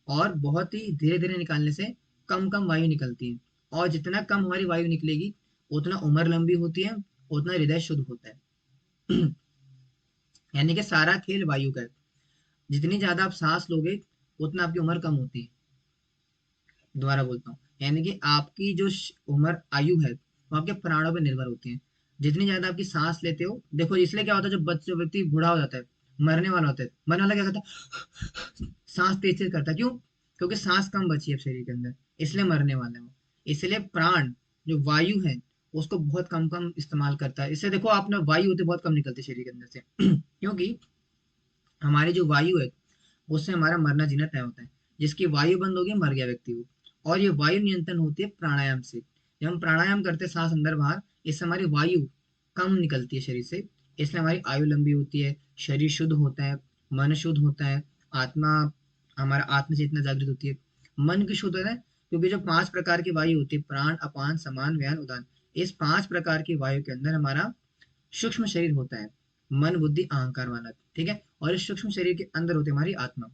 और बहुत ही धीरे धीरे निकालने से कम कम वायु निकलती है। और जितना कम हमारी वायु निकलेगी, उतना उम्र लंबी होती है, उतना हृदय शुद्ध होता है। यानी कि सारा खेल वायु का है। जितनी ज्यादा आप सांस लोगे, उतना आपकी उम्र कम होती है। दोबारा बोलता हूँ, यानी कि आपकी जो उम्र आयु है, वो आपके प्राणों पर निर्भर होती है। जितनी ज्यादा आपकी सांस लेते हो, देखो इसलिए क्या होता है, जो व्यक्ति बूढ़ा हो जाता है, मरने वाला होता है, मरने वाला क्या करता है, सांस तेज तेज करता है, क्यों, क्योंकि सांस कम बची है अब शरीर के अंदर, इसलिए मरने वाला है वो। इसलिए प्राण जो वायु है उसको बहुत कम कम इस्तेमाल करता है। इससे देखो आपने वायु होती है बहुत कम निकलती है शरीर के अंदर से क्योंकि हमारी जो वायु है उससे हमारा मरना जीना तय होता है। जिसकी वायु बंद होगी मर गया व्यक्ति वो। और ये वायु नियंत्रण होती है प्राणायाम से। जब हम प्राणायाम करते हैं सांस अंदर बाहर, इससे हमारी वायु कम निकलती है शरीर से, इसलिए हमारी आयु लंबी होती है, शरीर शुद्ध होता है, मन शुद्ध होता है, आत्मा हमारा आत्म चेतना जागृत होती है। मन की शुद्ध है क्योंकि जो 5 प्रकार की वायु होती है, प्राण अपान समान व्यान उदान, इस 5 प्रकार की वायु के अंदर हमारा सूक्ष्म शरीर होता है, मन बुद्धि अहंकार वाला, ठीक है। और इस सूक्ष्म शरीर के अंदर होती है हमारी आत्मा,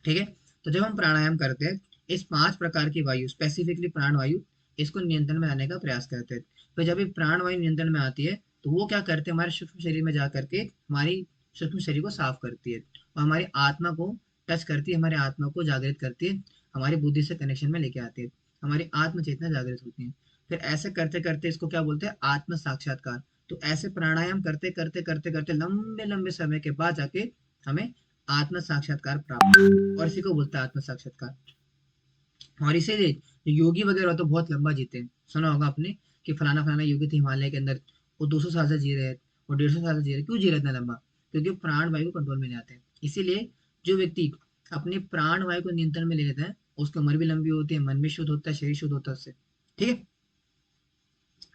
ठीक है। तो जब हम प्राणायाम करते हैं इस 5 प्रकार की वायु, स्पेसिफिकली प्राण वायु, इसको नियंत्रण में लाने का प्रयास करते हैं। तो जब ये प्राण वायु नियंत्रण में आती है तो वो क्या करते हैं, हमारे सूक्ष्म शरीर में जा करके हमारी सूक्ष्म शरीर को साफ करती है और हमारी आत्मा को टच करती है, हमारी आत्मा को जागृत करती है, हमारी बुद्धि से कनेक्शन में लेके आती है, हमारी आत्म चेतना जागृत होती है। फिर ऐसे करते करते इसको क्या बोलते हैं, आत्म साक्षात्कार। तो ऐसे प्राणायाम करते करते करते करते लंबे लंबे समय के बाद जाके हमें आत्म साक्षात्कार प्राप्त होता है, और इसी को बोलते हैं आत्म साक्षात्कार। और इसीलिए जो योगी वगैरह तो बहुत लंबा जीते हैं। सुना होगा आपने कि फलाना फलाना योगी थे हिमालय के अंदर, वो 200 साल से जी रहे हैं, वो 150 साल से जी रहे हैं। क्यों जी रहे इतना लंबा? क्योंकि वो प्राण वायु कंट्रोल में ले आते हैं। इसीलिए जो व्यक्ति अपने प्राण वायु को नियंत्रण में ले लेता है उसकी उम्र भी लंबी होती है, मन भी शुद्ध होता है, शरीर शुद्ध होता है उससे। ठीक है,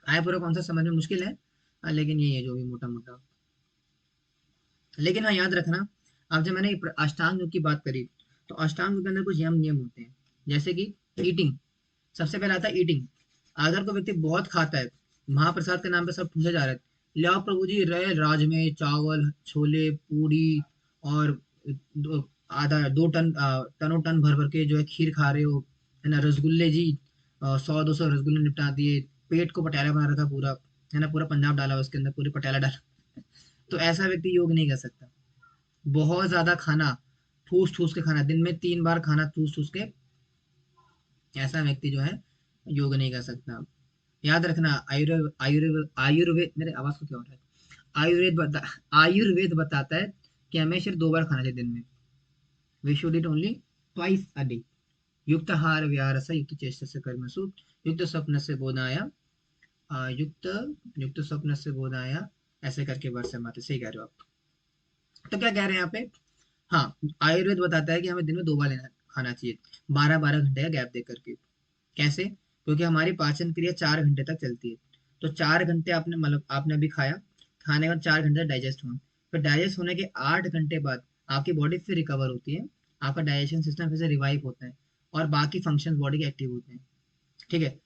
आया पूरा कॉन्सेप्ट समझ में मुश्किल है? लेकिन यही है जो भी मोटा मोटा। लेकिन हाँ याद रखना, अब जब मैंने अष्टांग योग की बात करी तो अष्टांग योग के अंदर कुछ यम नियम होते हैं, जैसे कि ईटिंग। सबसे पहले आता है ईटिंग। अगर कोई व्यक्ति बहुत खाता है, महाप्रसाद के नाम पे सब ठूसे जा रहे हैं, ले आओ प्रभु जी रहे राजमे चावल छोले पूरी और आधा 2 टन टनों टन भर भर के जो है खीर खा रहे हो, है ना, रसगुल्ले जी 100-200 रसगुल्ले निपटा दिए, पेट को पटियाला बना रखा पूरा, है ना, पूरा पंजाब डाला उसके अंदर, पूरी पटियाला डाला तो ऐसा व्यक्ति योग नहीं कर सकता। बहुत ज्यादा खाना, ठूस ठूस के खाना, दिन में 3 बार खाना ठूस ठूस के, ऐसा व्यक्ति जो है योग नहीं कर सकता। याद रखना, आयुर्वेद आयुर्वेद आयुर्वेद मेरे आवाज को क्या हो रहा है, आयुर्वेद बताता है कि हमें सिर्फ 2 बार खाना चाहिए दिन में। We should eat only twice a day. युक्त आहार विहारस युक्त चेष्टस्य कर्मसु युक्त स्वप्न से बोधाया युक्त युक्त स्वप्न से बोधाया, ऐसे करके वर्ष है माते, सही कह रहे हो आप। तो क्या कह रहे हैं यहाँ पे, हाँ, आयुर्वेद बताता है कि हमें दिन में 2 बार लेना खाना चाहिए, 12-12 घंटे का गैप दे करके। कैसे? क्योंकि हमारी पाचन क्रिया 4 घंटे तक चलती है। तो 4 घंटे आपने मतलब आपने अभी खाया, खाने के बाद 4 घंटे डाइजेस्ट हुआ, फिर डाइजेस्ट होने के 8 घंटे बाद आपकी बॉडी फिर रिकवर होती है, आपका डाइजेशन सिस्टम फिर से रिवाइव होता है और बाकी फंक्शन बॉडी के एक्टिव होते हैं, ठीक है।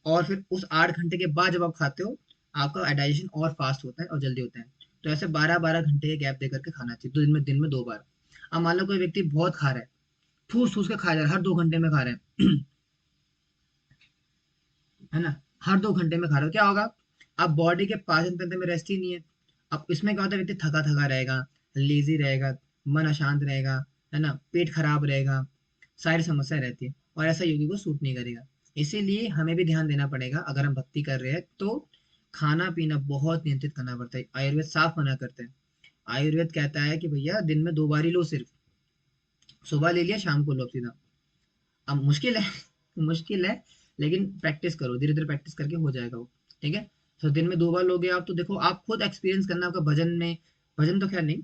और फिर उस 8 घंटे के बाद जब आप खाते हो आपका डाइजेशन और फास्ट होता है और जल्दी होता है। तो ऐसे 12-12 घंटे के गैप दे करके खाना चाहिए, तो दिन में 2 बार। अब मान लो कोई व्यक्ति बहुत खा रहा है, ठूस ठूस के खा जा रहा है, हर 2 घंटे में खा रहे हैं है ना, हर 2 घंटे में खा रहे हो, क्या होगा? अब बॉडी के पाचन तंत्र में रेस्ट ही नहीं है। अब इसमें क्या होता है, व्यक्ति थका थका रहेगा, लेजी रहेगा, मन अशांत रहेगा, है ना, पेट खराब रहेगा, सारी समस्या रहती है, और ऐसा योगी को सूट नहीं करेगा। इसीलिए हमें भी ध्यान देना पड़ेगा, अगर हम भक्ति कर रहे हैं तो खाना पीना बहुत नियंत्रित करना पड़ता है। आयुर्वेद साफ मना करते हैं। आयुर्वेद कहता है कि भैया दिन में 2 बार ही लो, सिर्फ सुबह ले लिया शाम को लो सीधा। अब मुश्किल है मुश्किल है, लेकिन प्रैक्टिस करो, धीरे धीरे प्रैक्टिस करके हो जाएगा वो, ठीक है। तो दिन में 2 बार लोगे आप तो देखो, आप खुद एक्सपीरियंस करना आपका भजन में, भजन तो खैर नहीं,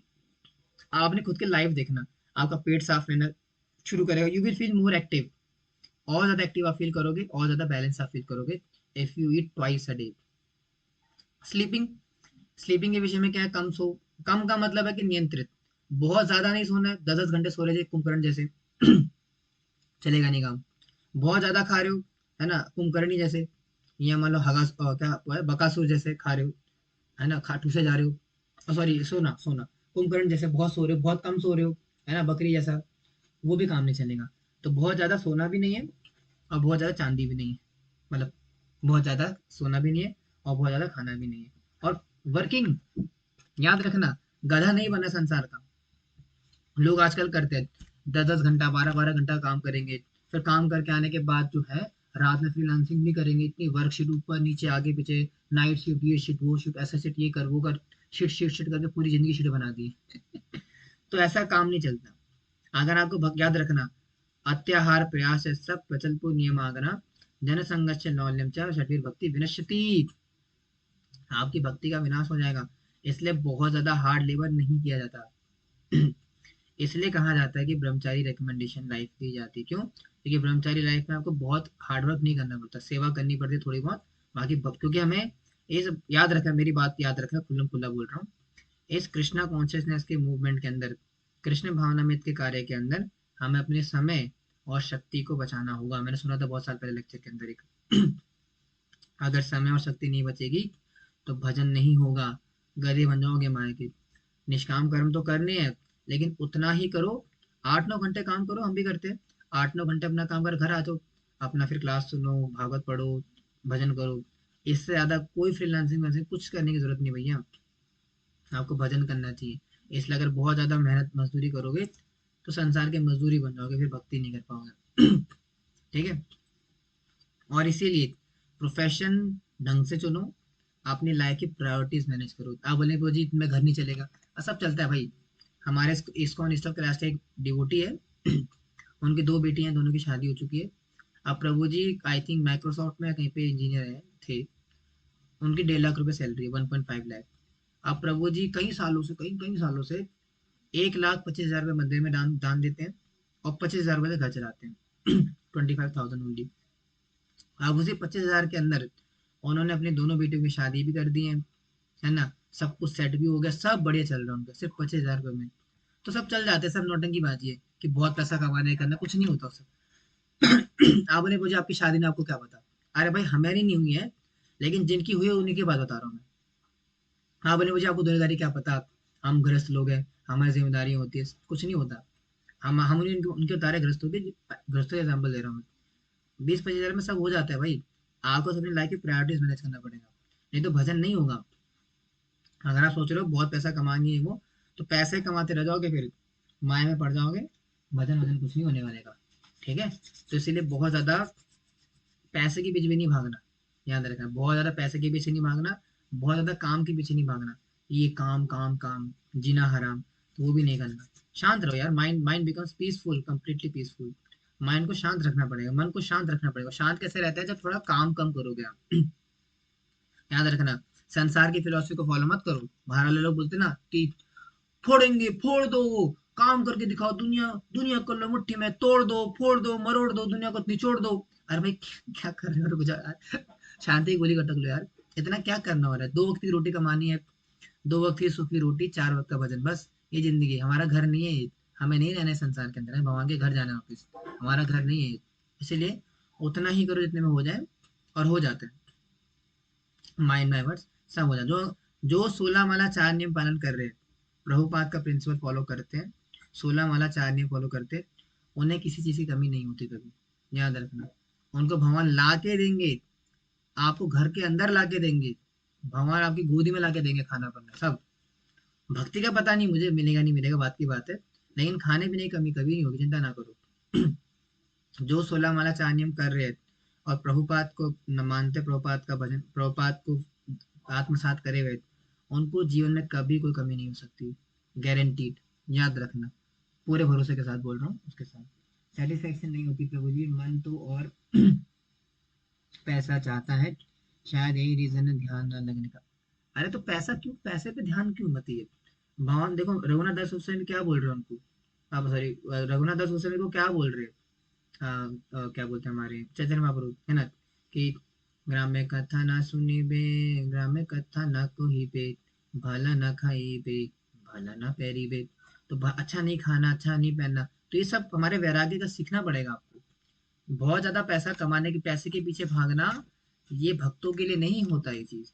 आपने खुद के लाइव देखना, आपका पेट साफ रहना शुरू करेगा, you will feel more active, और ज्यादा एक्टिव आप फील करोगे, और ज्यादा बैलेंस आप फील करोगे if you eat twice a day. Sleeping, sleeping के विषय में क्या है, कम सो। कम का मतलब है कि नियंत्रित, बहुत ज्यादा नहीं सोना है, 10-10 घंटे सो रहे थे कुंभकर्ण जैसे चलेगा नहीं काम। बहुत ज्यादा खा रहे हो, है ना, कुंभकर्णी जैसे, या मान लो क्या हुआ है, बकासुर जैसे खा रहे हो, है ना, खा ठूसे जा रहे हो, सॉरी सोना सोना, कुंभकर्ण जैसे बहुत सो रहे हो, बहुत कम सो रहे हो, है ना, बकरी जैसा, वो भी काम नहीं चलेगा। तो बहुत ज्यादा सोना भी नहीं है और बहुत ज्यादा चांदी भी नहीं है, मतलब बहुत ज्यादा सोना भी नहीं है और बहुत ज्यादा खाना भी नहीं है। और वर्किंग, याद रखना, गधा नहीं बना संसार का। लोग आजकल करते हैं 10-10 घंटा 12-12 घंटा काम करेंगे, फिर काम करके आने के बाद जो है रात में फ्रीलांसिंग भी करेंगे, इतनी वर्कशीट ऊपर नीचे आगे पीछे, नाइट शिफ्ट, ये शिफ्ट वो शिफ्ट, ऐसा शिफ्ट, ये कर वो कर, शिफ्ट शिफ्ट शिफ्ट करके पूरी जिंदगी शिफ्ट बना दी तो ऐसा काम नहीं चलता। अगर आपको याद रखना, अत्याहार प्रयास सब प्रचलपो नियमागना जन संगस्य लौल्यम च षडवीर भक्ति विनश्यति। आपकी भक्ति का विनाश हो जाएगा, इसलिए बहुत ज्यादा हार्ड लेबर नहीं किया जाता। इसलिए कहा जाता है कि ब्रह्मचारी रिकमेंडेशन लाइफ दी जाती है। क्यों? क्योंकि ब्रह्मचारी लाइफ में आपको बहुत हार्ड वर्क नहीं करना पड़ता, सेवा करनी पड़ती है थोड़ी बहुत। बाकी क्योंकि हमें ये सब याद रखना, मेरी बात याद रखना, खुल्लम खुल्ला बोल रहा हूँ। इस कृष्णा कॉन्शियसनेस के मूवमेंट के अंदर, कृष्ण भावनामृत के कार्य के अंदर, हमें अपने समय और शक्ति को बचाना होगा। मैंने सुना था बहुत साल पहले लेक्चर के अंदर एक अगर समय और शक्ति नहीं बचेगी तो भजन नहीं होगा, गधे बन जाओगे माया के। निष्काम कर्म तो करने हैं, लेकिन उतना ही करो। 8-9 घंटे काम करो, हम भी करते हैं। 8-9 घंटे अपना काम कर घर आ जाओ, अपना फिर क्लास सुनो, भागवत पढ़ो, भजन करो। इससे ज्यादा कोई फ्रीलांसिंग वैसे कुछ करने की जरूरत नहीं भैया, आपको भजन करना चाहिए। इसलिए अगर बहुत ज्यादा मेहनत मजदूरी करोगे तो संसार के मजदूरी बन जाओगे, फिर भक्ति नहीं कर पाओगे। ठीक है। और इसीलिए प्रोफेशन ढंग से चुनो, अपनी लाइफ की प्रायोरिटीज मैनेज करो। आप बोले वो जी मैं घर नहीं चलेगा, सब चलता है भाई। हमारे इस्कॉन ईस्टर्न क्लास के एक डिवोटी है, उनकी 2 बेटी हैं, दोनों की शादी हो चुकी है। अब प्रभु जी आई थिंक माइक्रोसॉफ्ट में कहीं पे इंजीनियर है थे, उनकी 1.5 लाख रुपए सैलरी है, 1.5 लाख। अब प्रभु जी कई सालों से, कई सालों से 1,25,000 रुपये मंदिर में दान दान देते हैं, और 25,000 रुपये से घर चलाते हैं। 25,000 ओनली। अब उसी 25,000 के अंदर उन्होंने अपनी दोनों बेटियों की शादी भी कर दी है ना, सब कुछ सेट भी हो गया, सब बढ़िया चल रहा है उनका, सिर्फ 25,000 रुपये में तो सब चल जाते हैं। सब नौटंकी बाजी है कि बहुत पैसा कमाने करना, कुछ नहीं होता उससे। आप बोले मुझे आपकी शादी ने आपको क्या बता, अरे भाई हमारी नहीं हुई है, लेकिन जिनकी हुई है उन्हीं की बात बता रहा हूँ मैं। हाँ बोले मुझे आपको दुनियादारी क्या पता, हम गृहस्थ लोग हैं, हमारी जिम्मेदारी होती है, कुछ नहीं होता। हम उनके उनके उतारे गृहस्थों के, गृहस्थों का एग्जाम्पल दे रहा हूँ। 20-25 हजार में सब हो जाता है भाई। आपको अपनी लाइफ की प्रायोरिटीज मैनेज करना पड़ेगा, नहीं तो भजन नहीं होगा। अगर आप सोच रहे हो बहुत पैसा कमाएंगे ये वो, तो पैसे कमाते रह जाओगे, फिर माया में पड़ जाओगे, भजन वजन कुछ नहीं होने वालेगा। ठीक है। तो इसीलिए बहुत ज्यादा पैसे के पीछे भी नहीं भागना, याद रखना, बहुत ज्यादा पैसे के पीछे नहीं भागना, बहुत ज्यादा काम के पीछे नहीं भागना। ये काम काम काम, जीना हराम, तो वो भी नहीं करना। शांत रहो यार, mind mind becomes peaceful, completely peaceful. Mind को शांत रखना पड़ेगा, मन को शांत रखना पड़ेगा। शांत कैसे रहता है? जब थोड़ा काम कम करोगे आप। याद रखना, संसार की फिलोसफी को फॉलो मत करो। बाहर वाले लोग बोलते ना कि फोड़ेंगे, फोड़ दो, काम करके दिखाओ, दुनिया दुनिया कर लो मुट्ठी में, तोड़ दो, फोड़ दो, मरोड़ दो, दुनिया को निचोड़ दो। अरे भाई क्या कर रहे हो? रुक जाओ यार, शांति की गोली कटक लो यार। इतना क्या करना हो रहा है? 2 वक्त की रोटी कमानी है, 2 वक्त की सूखी रोटी, 4 वक्त का भजन, बस ये जिंदगी है। हमारा घर नहीं है ये, हमें नहीं रहना है संसार के अंदर, हमें भगवान के घर जाना है वापिस। हमारा घर नहीं है ये। इसीलिए उतना ही करो जितने में हो जाए, और हो जाता है। माइंड डाइवर्स सब हो जाए। जो 16 माला 4 नियम पालन कर रहे हैं, प्रभुपाद का प्रिंसिपल फॉलो करते हैं, 16 माला 4 नियम फॉलो करते हैं, उन्हें किसी चीज की कमी नहीं होती कभी। याद रखना, उनको भगवान ला के देंगे, आपको घर के अंदर ला के देंगे, भगवान आपकी गोदी में ला के देंगे, खाना पीना सब। भक्ति का पता नहीं मुझे, मिलेगा नहीं मिलेगा बात की बात है, लेकिन खाने पीने की कमी कभी नहीं होगी, चिंता ना करो। जो 16 माला 4 नियम कर रहे हैं और प्रभुपाद को न मानते, प्रभुपाद का भजन, प्रभुपाद को आत्मसात करे हुए, उनको जीवन में कभी कोई कमी नहीं हो सकती, गारंटीड। याद रखना, पूरे भरोसे के साथ बोल रहा हूँ, उसके साथ सेटिस्फेक्शन नहीं होती प्रभु जी, मन तो और पैसा चाहता है, शायद यही रीजन है ध्यान न लगने का। अरे तो पैसा क्यों, पैसे पे ध्यान क्यों मत है? भगवान देखो, रघुनाथ दास गोस्वामी क्या बोल रहे हैं उनको, आप सॉरी, रघुनाथ दास गोस्वामी को क्या बोल रहे हैं? क्या बोलते हैं हमारे चैतन्य महाप्रभु, है ना, कि ग्राम्य कथा ना सुनी बे, ग्राम्य कथा ना कोई बे, भला ना खाई बे, भला ना पैरी बे। तो अच्छा नहीं खाना, अच्छा नहीं पहनना, तो ये सब हमारे वैराग्य का सीखना पड़ेगा आपको। बहुत ज्यादा पैसा कमाने के, पैसे के पीछे भागना, ये भक्तों के लिए नहीं होता, ये चीज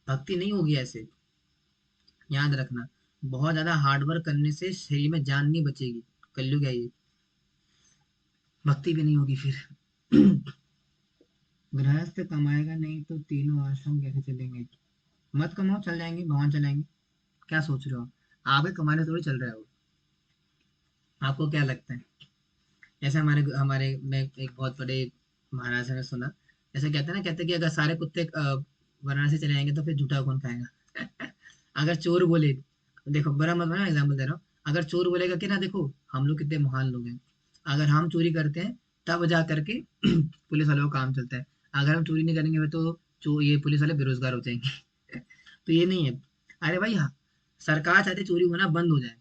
भक्ति नहीं होगी ऐसे। याद रखना, बहुत ज्यादा हार्डवर्क करने से शरीर में जान नहीं बचेगी, कलयुग है ये, भक्ति भी नहीं होगी फिर। गृहस्थ कमाएगा नहीं तो तीनों आश्रम कैसे चलेंगे? मत कमाओ, चल जाएंगे, भगवान चलाएंगे। क्या सोच रहे हो? आप ही कमाने थोड़ी चल रहे हो। आपको क्या लगता है? जैसे हमारे हमारे में एक बहुत बड़े महाराज ने सुना, जैसे कहते हैं ना, कहते हैं कि अगर सारे कुत्ते वाराणसी चले जाएंगे तो फिर झूठा कौन खाएगा? अगर चोर बोले, देखो बड़ा मत बना, एग्जाम्पल दे रहा हूँ, अगर चोर बोलेगा कि ना देखो हम लोग कितने महान लोग हैं, अगर हम चोरी करते हैं तब जा करके पुलिस वालों का काम चलता है। अगर हम चोरी नहीं करेंगे तो ये पुलिस वाले बेरोजगार हो जाएंगे। तो ये नहीं है। अरे भाई हाँ, सरकार चाहती है चोरी होना बंद हो जाए,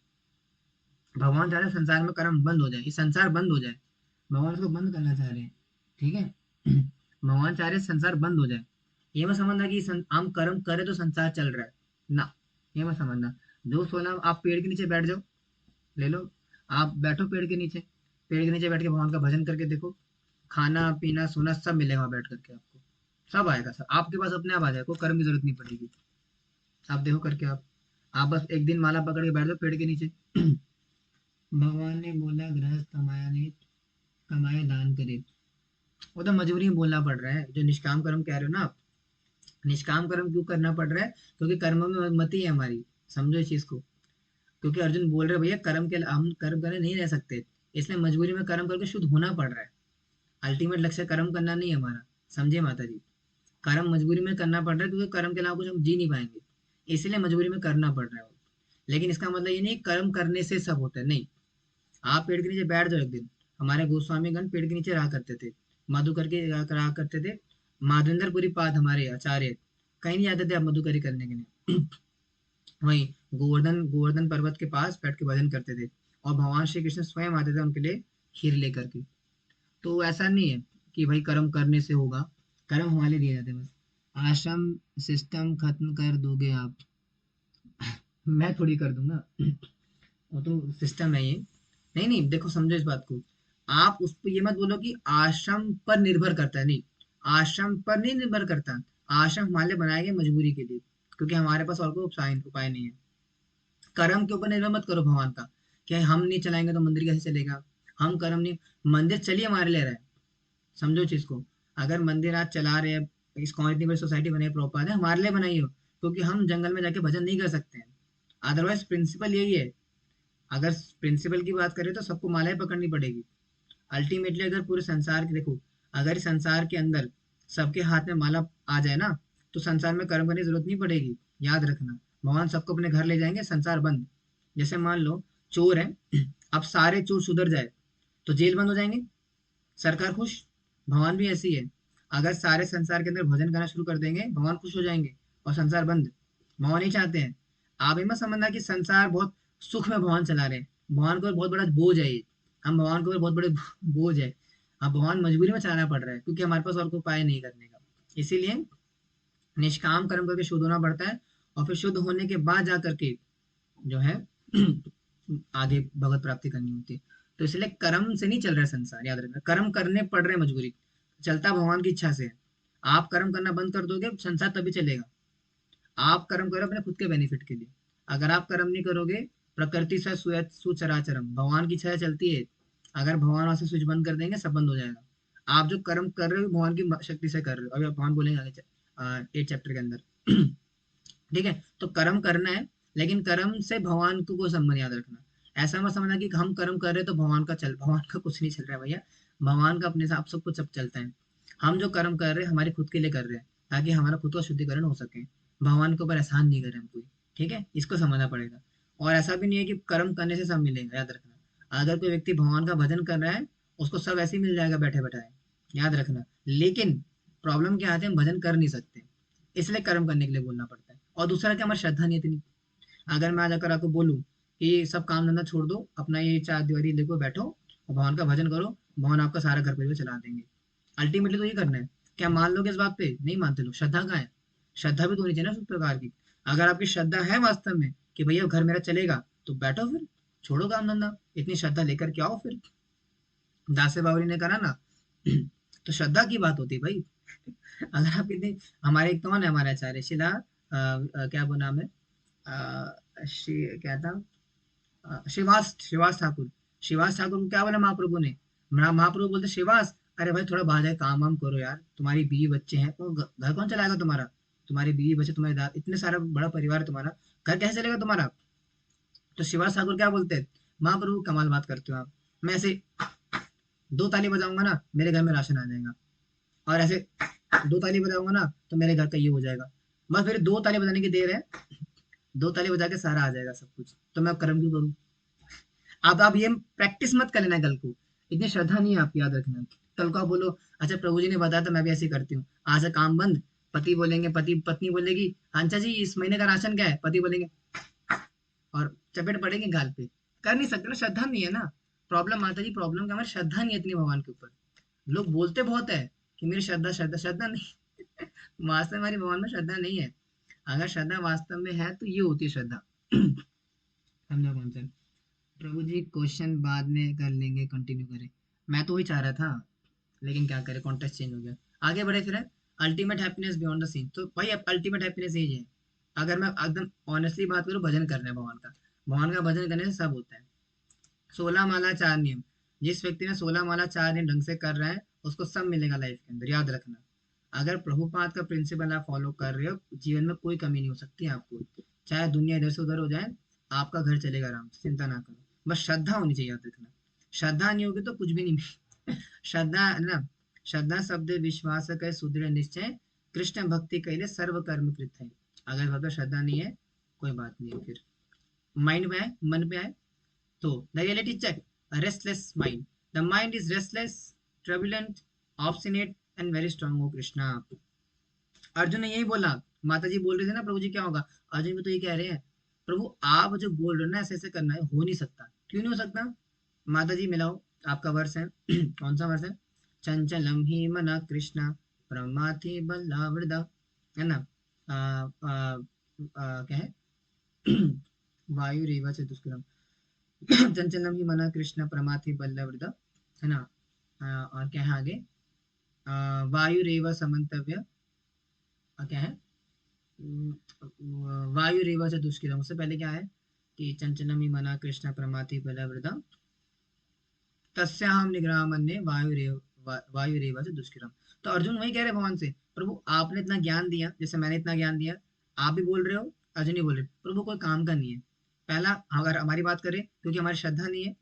भगवान चाह रहे हैं संसार में कर्म बंद हो जाए, ये संसार बंद हो जाए, भगवान इसको बंद करना चाह रहे हैं। ठीक है। भगवान चाह रहे हैं संसार बंद हो जाए। ये मत समझना कि हम कर्म करें तो संसार चल रहा है, ना, ये मत समझना। जो सोना आप पेड़ के नीचे बैठ जाओ, ले लो, आप बैठो पेड़ के नीचे, पेड़ के नीचे बैठ के भगवान का भजन करके देखो, खाना पीना सोना सब मिलेगा वहां बैठ करके आपको, सब आएगा, सब आपके पास अपने आप आ जाएगा, कोई कर्म की जरूरत नहीं पड़ेगी। आप देखो करके आप बस एक दिन माला पकड़ के बैठ जाओ पेड़ के नीचे। भगवान ने बोला गृहस्थ कमाया नहीं, कमाया दान करे। वो तो मजबूरी में बोलना पड़ रहा है, जो निष्काम कर्म कह रहे हो ना आप, निष्काम कर्म क्यों करना पड़ रहा है, क्योंकि कर्म में मति है हमारी, समझो इस चीज को। क्योंकि अर्जुन बोल रहे हैं भैया कर्म के हम कर्म करने नहीं रह सकते, इसलिए मजबूरी में कर्म करके शुद्ध होना पड़ रहा है। अल्टीमेट लक्ष्य कर्म करना नहीं है हमारा, समझे माता जी। कर्म मजबूरी में करना पड़ रहा है, क्योंकि कर्म के अलावा कुछ हम जी नहीं पाएंगे, इसलिए मजबूरी में करना पड़ रहा है। लेकिन इसका मतलब ये नहीं कर्म करने से सब होता है, नहीं। आप पेड़ के नीचे बैठ जाओ एक दिन, हमारे गोस्वामीगण पेड़ के नीचे रहा करते थे, मधुकर के रहा करते थे, माधवेंद्रपुरी पाद हमारे आचार्य कहीं नहीं जाते थे आप मधुकरी करने के लिए। वहीं गोवर्धन गोवर्धन पर्वत के पास बैठ के भजन करते थे, और भगवान श्री कृष्ण स्वयं आते थे उनके लिए खीर लेकर के। तो ऐसा नहीं है कि भाई कर्म करने से होगा, कर्म हमारे दिए जाते हैं बस। आश्रम सिस्टम खत्म कर दोगे आप? मैं थोड़ी कर दूंगा। वो तो सिस्टम है ये। नहीं नहीं, देखो समझो इस बात को, आप उस पर ये मत बोलो कि आश्रम पर निर्भर करता है, नहीं, आश्रम पर नहीं निर्भर करता। आश्रम हमारे लिए बनाए गए मजबूरी के लिए, क्योंकि हमारे पास और कोई उपाय उपाय नहीं है। कर्म के ऊपर निर्भर मत करो भगवान का, कि हम नहीं चलाएंगे तो मंदिर कैसे चलेगा, हम कर्म नहीं, मंदिर चलिए हमारे लिए रहा है, समझो चीज को। अगर मंदिर आज चला रहे हैं, इस्कॉन इतनी बड़ी सोसाइटी बनाई प्रॉपर है, हमारे लिए बनाई हो, क्योंकि हम जंगल में जाके भजन नहीं कर सकते हैं। अदरवाइज प्रिंसिपल यही है। अगर प्रिंसिपल की बात करें तो सबको मालाएं पकड़नी पड़ेगी। अल्टीमेटली अगर पूरे संसार के देखो, अगर इस संसार के अंदर सबके हाथ में माला आ जाए ना, तो संसार में कर्म करने की जरूरत नहीं पड़ेगी। याद रखना, भगवान सबको अपने घर ले जाएंगे, संसार बंद। जैसे मान लो चोर है, अब सारे चोर सुधर जाए तो जेल बंद हो जाएंगे, सरकार खुश। भगवान भी ऐसी है, अगर सारे संसार के अंदर भजन करना शुरू कर देंगे भगवान खुश हो जाएंगे और संसार बंद। भगवान नहीं चाहते हैं। आप ये मत समझना कि संसार बहुत सुख में भगवान चला रहे हैं, भगवान को बहुत बड़ा बोझ है ये, हम भगवान को बहुत बड़े बोझ है। अब भगवान मजबूरी में चलाना पड़ रहा है, क्योंकि हमारे पास और कोई उपाय नहीं करने का। इसीलिए निष्काम कर्म करके शुद्ध होना पड़ता है, और फिर शुद्ध होने के बाद जा करके जो है आगे भगवत प्राप्ति करनी होती है। तो इसलिए कर्म से नहीं चल रहा है संसार, याद रखना, कर्म करने पड़ रहे हैं मजबूरी, चलता भगवान की इच्छा से है। आप कर्म करना बंद कर दोगे संसार तभी चलेगा। आप कर्म करो अपने खुद के बेनिफिट के लिए। अगर आप कर्म नहीं करोगे, प्रकृति से सुचराचरम, भगवान की इच्छा चलती है। अगर भगवान वहां से स्विच बंद कर देंगे सब बंद हो जाएगा। आप जो कर्म कर रहे हो भगवान की शक्ति से कर रहे हो, अभी भगवान बोलेंगे आगे 8 चैप्टर के अंदर। ठीक है, तो कर्म करना है, लेकिन कर्म से भगवान को कोई संबंध, याद रखना। ऐसा मत समझना कि हम कर्म कर रहे हैं तो भगवान का कुछ नहीं चल रहा है भैया। भगवान का अपने हिसाब सब कुछ सब चलता है। हम जो कर्म कर रहे हैं हमारे खुद के लिए कर रहे हैं, ताकि हमारा खुद का शुद्धिकरण हो सके, भगवान के ऊपर एहसान नहीं कर रहे हम कोई। ठीक है, इसको समझना पड़ेगा। और ऐसा भी नहीं है कि कर्म करने से सब मिलेगा, याद रखना। अगर कोई व्यक्ति भगवान का भजन कर रहा है, उसको सब ऐसे ही मिल जाएगा बैठे बैठाए, याद रखना। लेकिन प्रॉब्लम क्या आती है, हम भजन कर नहीं सकते, इसलिए कर्म करने के लिए बोलना पड़ता है। और दूसरा क्या, हमारी श्रद्धा नहीं है इतनी। अगर मैं आज अगर आपको बोलूँ कि सब काम धंधा छोड़ दो, अपना ये चार दीवारी देखो बैठो और भगवान का भजन करो, भगवान आपका सारा घर परिवार चला देंगे। अल्टीमेटली तो ये करना है। क्या मान लोगे इस बात पे? नहीं मानते लोग। श्रद्धा कहाँ है? श्रद्धा भी तो होनी चाहिए ना उस प्रकार की। अगर आपकी श्रद्धा है वास्तव में कि भैया घर मेरा चलेगा, तो बैठो फिर, छोड़ो काम धंधा, इतनी श्रद्धा लेकर के आओ फिर। दासे बावरी ने करा ना। तो श्रद्धा की बात होती है भाई। अगर आप इतनी, हमारे कौन है हमारे आचार्य शिला क्या वो नाम है, क्या था, श्रीवास श्रीवास ठाकुर। श्रीवास ठाकुर को क्या बोला महाप्रभु ने? महाप्रभु बोलते श्रीवास, अरे भाई थोड़ा बाहर जाए काम वाम करो यार, तुम्हारी बीवी बच्चे हैं, तो घर कौन चलाएगा तुम्हारा? तुम्हारी बीवी बच्चे, तुम्हारे इतने सारा बड़ा परिवार है तुम्हारा, घर कैसे चलेगा तुम्हारा? तो श्रीवास ठाकुर क्या बोलते हैं, महाप्रभु कमाल बात करते हो आप, मैं ऐसे 2 ताली बजाऊंगा ना मेरे घर में राशन आ जाएगा, और ऐसे 2 ताली बजाऊंगा ना तो मेरे घर का ये हो जाएगा। बस फिर 2 ताली बजाने की देर है, 2 ताली बजा के सारा आ जाएगा सब कुछ, तो मैं कर्म क्यों करूं? अब आप ये प्रैक्टिस मत कर लेना कल को, इतनी श्रद्धा नहीं है आपकी, याद रखना। कल को आप बोलो अच्छा प्रभु जी ने बताया था मैं भी ऐसे ही करती हूँ, आज से काम बंद। पति बोलेंगे, पति पत्नी बोलेगी अंचा जी इस महीने का राशन क्या है, पति बोलेंगे और चपेट पड़ेंगे गाल पे। कर नहीं सकते ना, श्रद्धा नहीं है ना। प्रॉब्लम माता जी, प्रॉब्लम क्या, हमारी श्रद्धा नहीं है इतनी भगवान के ऊपर। लोग बोलते बहुत है कि मेरी श्रद्धा श्रद्धा श्रद्धा नहीं वास्तव में हमारी भगवान में श्रद्धा नहीं है। अगर श्रद्धा वास्तव में है तो ये होती है श्रद्धा। समझो कॉन्सेप्ट। प्रभु जी क्वेश्चन बाद में कर लेंगे, कंटिन्यू करें। मैं तो वही चाह रहा था, लेकिन क्या करें, कॉन्टेक्स्ट चेंज हो गया। आगे बढ़े फिर। Ultimate happiness beyond the scene, तो भाई अल्टीमेट हैप्पीनेस यही है। अगर मैं एकदम ऑनेस्टली बात करूँ, भजन करना है भगवान का। भगवान का भजन करने से सब होता है। 16 माला 4 नियम, जिस व्यक्ति ने 16 माला 4 नियम ढंग से कर रहा है उसको सब मिलेगा लाइफ के अंदर, याद रखना। अगर प्रभुपाद का प्रिंसिपल आप फॉलो कर रहे हो, जीवन में कोई कमी नहीं हो सकती आपको। चाहे दुनिया इधर से उधर हो जाए, आपका घर चलेगा आराम से, चिंता ना करो। बस श्रद्धा होनी चाहिए, याद रखना। श्रद्धा नहीं होगी तो कुछ भी नहीं श्रद्धा है ना। श्रद्धा शब्द विश्वास का सुदृढ़ निश्चय, कृष्ण भक्ति कैले सर्व कर्म कृत है। अगर भक्त श्रद्धा नहीं है, कोई बात नहीं है फिर। माइंड में आए, मन पे आए, तो the reality check, restless mind. The mind is restless, turbulent, obstinate and very strong. हो कृष्णा। अर्जुन ने यही बोला। माता जी बोल रहे थे ना प्रभु जी क्या होगा, अर्जुन भी तो ये कह रहे हैं प्रभु आप जो बोल रहे हो ना ऐसे ऐसे करना है, हो नहीं सकता। क्यों नहीं हो सकता? माता जी मिलाओ, आपका वर्ष है कौन सा वर्ष है? चंचलम ही मना कृष्णा प्रमाथि बल्लावृदा, है ना। आ, आ, क्या है वायु रेवा से दुष्कर्म चंचलम ही मना कृष्ण प्रमाथि बल्लवृदा, है ना। और क्या है आगे? वायु रेवा समन्तव्य, क्या है? वायु रेवा से दुष्कृतम, उससे पहले क्या है कि चंचलम ही मना कृष्ण प्रमाथि बल्लवृदा तस्याहम निग्रहमन्ये वायु रेवा से दुष्कृतम। तो अर्जुन वही कह रहे भगवान से, प्रभु आपने इतना ज्ञान दिया, जैसे मैंने इतना ज्ञान दिया, आप भी बोल रहे हो, अर्जुन ही बोल रहे प्रभु कोई काम का नहीं है। पहला, अगर हमारी बात करें, क्योंकि हमारी श्रद्धा नहीं है।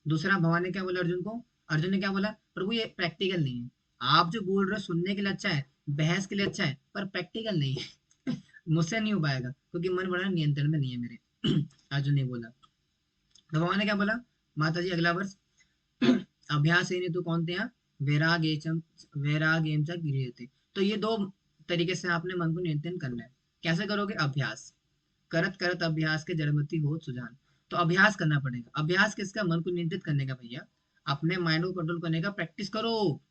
दूसरा, भगवान ने क्या बोला अर्जुन को? अर्जुन ने क्या बोला, प्रभु ये प्रैक्टिकल नहीं है। आप जो बोल रहे हो सुनने के लिए अच्छा है, बहस के लिए अच्छा है, पर प्रैक्टिकल नहीं है मुझसे नहीं हो पाएगा क्योंकि मन बड़ा नियंत्रण में नहीं है मेरे अर्जुन ने बोला। तो भगवान ने क्या बोला? माता जी अगला वर्ष अभ्यास ही नहीं तो कौन थे यहाँ? वैराग्यम च गृह्यते। तो ये दो तरीके से आपने मन को नियंत्रण करना है। कैसे करोगे? अभ्यास। करत करत अभ्यास के जड़मति हो सुजान। तो अभ्यास करना पड़ेगा। अभ्यास किसका? मन को नियंत्रित करने का भैया। अपने माइंड को कंट्रोल करने का प्रैक्टिस करो।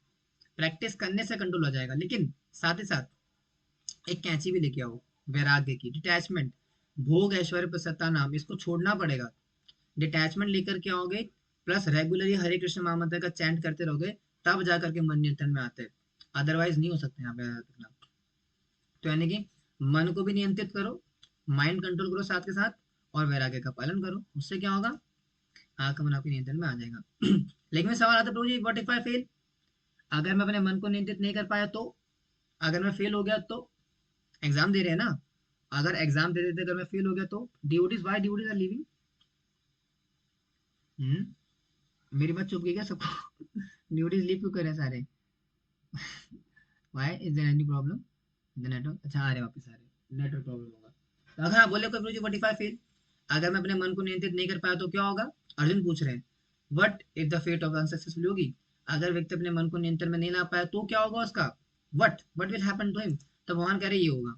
प्रैक्टिस करने से कंट्रोल हो जाएगा, लेकिन साथ ही साथ एक कैंची भी लेके आओ, वैराग्य की, डिटैचमेंट। भोग ऐश्वर्य पर सत्ता नाम, इसको छोड़ना पड़ेगा। डिटैचमेंट लेकर के आओगे, प्लस रेगुलरली हरे कृष्ण महामंत्र का चैंट करते रहोगे, तब जाकर के मन नियंत्रण में आते हैं। अदरवाइज नहीं हो सकते यहाँ पे। तो यानी कि मन को भी नियंत्रित करो, माइंड कंट्रोल करो साथ के साथ, और वैराग्य का पालन करो। उससे क्या होगा? आपका मन आपके नियंत्रण में आ जाएगा लेकिन सवाल आता है प्रभु जी व्हाट इफ आई फेल? अगर मैं अपने मन को नियंत्रित नहीं कर पाया तो? अगर मैं फेल हो गया तो? एग्जाम दे रहे हैं ना, अगर एग्जाम दे देते अगर मैं फेल हो गया तो? Duties, why duties are living. मेरी बात चुप गई क्या सबको ड्यूटीज लीव क्यों करे सारे? Why is there any problem in the network? अच्छा आ रहे वापस, आ रहे, नेटवर्क प्रॉब्लम होगा। तो अगर आप बोले कोई गुरुजी व्हाट इफ आई फेल, अगर मैं अपने मन को नियंत्रित नहीं कर पाया तो क्या होगा? अर्जुन पूछ रहे हैं what if the fate of unsuccessful yogi. अगर व्यक्ति अपने मन को नियंत्रण में नहीं ला पाया तो क्या होगा उसका? What will happen to him? तो भगवान कह रहे ये होगा,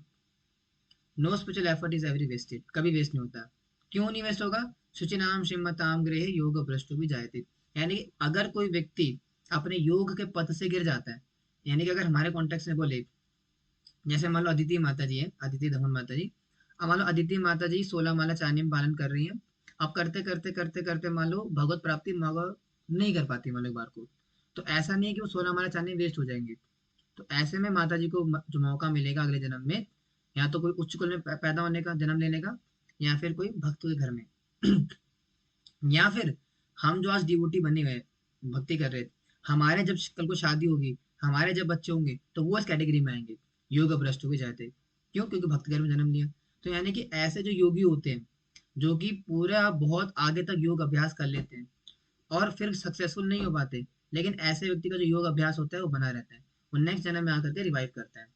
no spiritual effort is every wasted, कभी वेस्ट नहीं होता। क्यों नहीं वेस्ट होगा? शुचिनाम श्रीमताम गृह योग भ्रष्टो भी जायते। यानी कि अगर कोई व्यक्ति अपने योग के पथ से गिर जाता है, यानी कि अगर हमारे कॉन्टेक्स्ट में बोले, जैसे मान लो अदिति माता जी है, अदिति दमन माता जी। अब मान लो अदिति माता जी 16 माला 4 नियम पालन कर रही हैं। अब करते करते करते करते मान लो भगवत प्राप्ति नहीं कर पाती मान लो एक बार को। तो ऐसा नहीं है कि वो 16 माला 4 नियम वेस्ट हो जाएंगे। तो ऐसे में माता जी को जो मौका मिलेगा अगले जन्म में, या तो कोई उच्च कुल में पैदा होने का, जन्म लेने का, या फिर कोई भक्त के घर में या फिर हम जो आज डिवोटी बने हुए हैं, भक्ति कर रहे थे, हमारे जब कल को शादी होगी, हमारे जब बच्चे होंगे, तो वो इस कैटेगरी में आएंगे, योग भ्रष्ट हो जाते। क्यों? क्योंकि भक्त घर में जन्म लिया। तो यानी कि ऐसे जो योगी होते हैं, जो कि पूरा बहुत आगे तक योग अभ्यास कर लेते हैं और फिर सक्सेसफुल नहीं हो पाते, लेकिन ऐसे व्यक्ति का जो योग अभ्यास होता है वो बना रहता है, वो नेक्स्ट जन्म में आकर के रिवाइव करता है।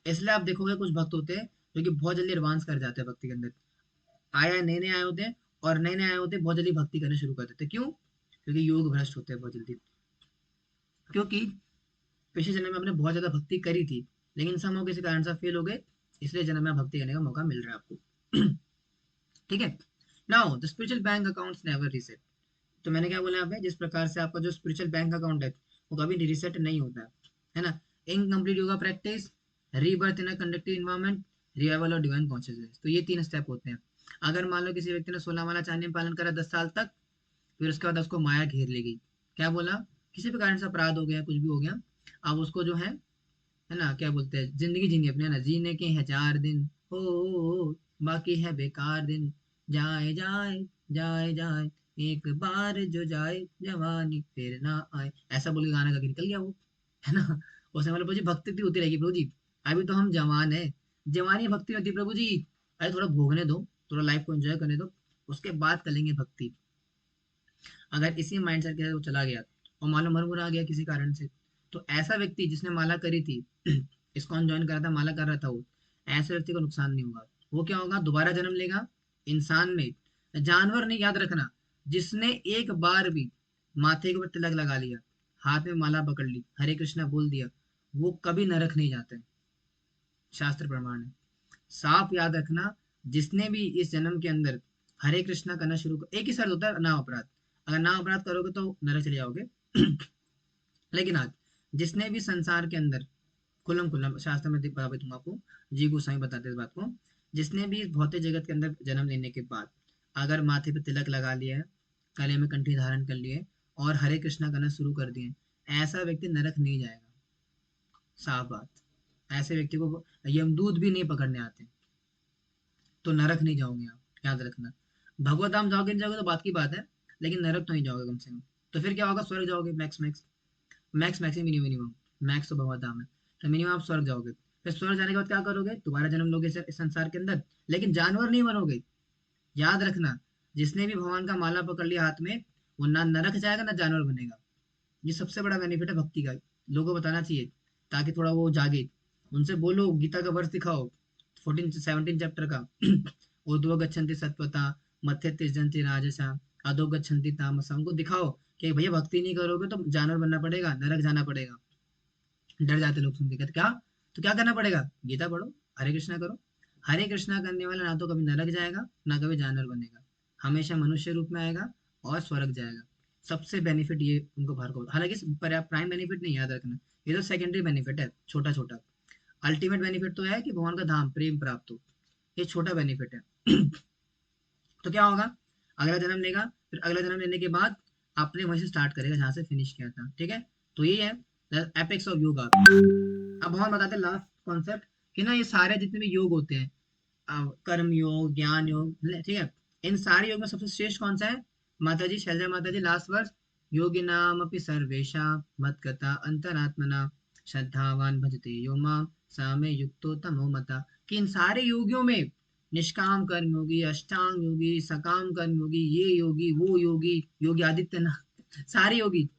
इसलिए आप देखोगे कुछ भक्त होते हैं जो कि बहुत जल्दी एडवांस कर जाते हैं भक्ति के अंदर। आया नए नए आए होते हैं, और नए नए आए होते हैं बहुत जल्दी भक्ति करना शुरू कर देते हैं। क्यों? क्योंकि योग भ्रष्ट होते हैं बहुत जल्दी। क्योंकि पिछले जन्म में आपने बहुत ज्यादा भक्ति करी थी, लेकिन समूह किसी कारण से फेल हो गए, इसलिए जन्म में भक्ति करने का मौका मिल रहा है आपको। ठीक है। Now the spiritual bank accounts never reset. तो मैंने क्या बोला यहाँ पे, जिस प्रकार से आपका जो स्पिरिचुअल बैंक अकाउंट है वो कभी रिसेट नहीं होता है ना। इनकम्प्लीट योगा प्रैक्टिस, रीबर्थ इन अ कंडक्टिव इन्वायरमेंट, रिवाइवल और डिवाइन कॉन्शियसनेस, तो ये 3 स्टेप होते हैं। अगर मान लो किसी व्यक्ति ने 16 माला चांदी पालन करा 10 साल तक, फिर उसके बाद उसको माया घेर लेगी। क्या बोला, किसी भी कारण से अपराध हो गया, कुछ भी हो गया, अब उसको जो है ना, क्या बोलते हैं, जिंदगी जीनी अपने, है ना, जीने के हैं 4 दिन, हो बाकी है बेकार दिन, जाए जाए जाए जाए, एक बार जो जाए जवानी फिर ना आए, ऐसा बोल के गाना गा के निकल गया वो, है ना। उसने बोला प्रभु जी भक्ति भी होती रहेगी प्रभु जी, अभी तो हम जवान है, जवानी भक्ति होती है प्रभु जी, अरे थोड़ा भोगने दो, थोड़ा लाइफ को एंजॉय करने दो, उसके बाद करेंगे भक्ति। अगर इसी माइंडसेट के साथ वो चला गया और मानो मर आ गया किसी कारण से, तो ऐसा व्यक्ति जिसने माला करी थी, इस्कॉन ज्वाइन करा था, माला कर रहा था वो, ऐसे व्यक्ति को नुकसान नहीं होगा। वो क्या होगा, दोबारा जन्म लेगा इंसान में, जानवर नहीं, याद रखना, जिसने एक बार भी माथे के ऊपर तिलक लगा लिया, हाथ में माला पकड़ ली, हरे कृष्णा बोल दिया, वो कभी नरक नहीं जाते, शास्त्र प्रमाण है। साफ याद रखना, जिसने भी इस जन्म के अंदर हरे कृष्णा करना शुरू कर, एक ही शर्त होता है, ना अपराध, अगर ना अपराध करोगे तो नरक चले जाओगे। लेकिन आज जिसने भी संसार के अंदर, खुलम खुल्ला शास्त्र में बता दूंगा आपको, जी गोसाई बताते इस बात को, जिसने भी इस भौतिक जगत के अंदर जन्म लेने के बाद अगर माथे पे तिलक लगा लिया है, गले में कंठी धारण कर लिए और हरे कृष्णा करना शुरू कर दिए, ऐसा व्यक्ति नरक नहीं जाएगा। साफ बात, ऐसे व्यक्ति को यमदूत भी नहीं पकड़ने आते, तो नरक नहीं जाओगे आप, याद रखना। भगवत धाम जाओगे नहीं जाओगे तो बात की बात है, लेकिन नरक तो नहीं जाओगे कम से कम। तो फिर क्या होगा, स्वर्ग जाओगे, max max, max max minimum minimum, max तो भगवत धाम है, तो मिनिमम आप स्वर्ग जाओगे। फिर स्वर्ग जाने के बाद क्या करोगे, दोबारा जन्म लोगे इस संसार के अंदर, लेकिन जानवर नहीं बनोगे। याद रखना, जिसने भी भगवान का माला पकड़ लिया हाथ में, वो ना नरक जाएगा ना जानवर बनेगा। ये सबसे बड़ा बेनिफिट है भक्ति का, लोगों को बताना चाहिए, ताकि थोड़ा वो जागे। उनसे बोलो, गीता का वर्ष दिखाओ, 14 17 चैप्टर का। ऊर्ध्व गच्छन्ति सत्वता, मध्य तिष्ठन्ति राजसा, अधो गच्छन्ति तामसा, उनको दिखाओ कि भैया भक्ति नहीं करोगे तो जानवर बनना पड़ेगा, नरक जाना पड़ेगा। डर जाते लोग सुन के, कहते क्या, तो क्या करना पड़ेगा, गीता पढ़ो, हरे कृष्णा करो। हरे कृष्णा करने वाला ना तो कभी नरक जाएगा ना कभी जानवर बनेगा, हमेशा मनुष्य रूप में आएगा और स्वर्ग जाएगा। सबसे बेनिफिट ये उनको बाहर को, हालांकि प्राइम बेनिफिट नहीं, याद रखना, ये तो सेकेंडरी बेनिफिट है, छोटा छोटा। अल्टीमेट बेनिफिट तो है कि भगवान का धाम प्रेम प्राप्त हो, ये छोटा बेनिफिट है। तो क्या होगा, अगला जन्म लेगा, फिर अगला जन्म लेने के बाद अपने वहीं से स्टार्ट करेगा जहां से फिनिश किया था, ठीक है। तो ये है एपेक्स ऑफ योगा। अब हम बताते हैं लास्ट कॉन्सेप्ट, कि ना ये सारे जितने भी योग होते हैं, कर्म योग, ज्ञान योग, ठीक है, इन सारे योग में सबसे श्रेष्ठ कौन सा है, माता जी, शैलजा माता जी, लास्ट वर्ष, योगी नाम अपि सर्वेशा मत गता अंतरात्मना, श्रद्धावान भजते यो माम सामे युक्तो तमो मता, कि इन सारे योगियों में निष्काम कर्म योगी, अष्टांग योगी, सकाम कर्म योगी, ये योगी, वो योगी, योगी आदित्यनाथ, सारे योगी,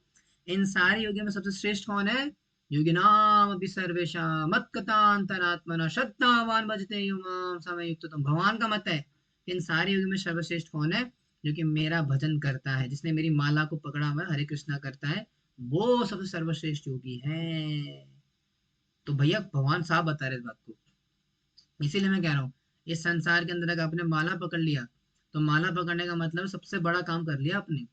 इन सारे योगियों में सबसे श्रेष्ठ कौन है, योगिनाम अपि सर्वेशा मत्कतांतरात्मना श्रद्धावान भजते यो माम समय युक्त, तुम भगवान का मत है, इन सारे योगियों में सर्वश्रेष्ठ कौन है, जो कि मेरा भजन करता है, जिसने मेरी माला को पकड़ा हुआ है, हरे कृष्णा करता है, वो सबसे सर्वश्रेष्ठ योगी है। तो भैया भगवान साहब बता रहे इस बात को, इसीलिए मैं कह रहा हूँ, इस संसार के अंदर अगर आपने माला पकड़ लिया, तो माला पकड़ने का मतलब सबसे बड़ा काम कर लिया आपने,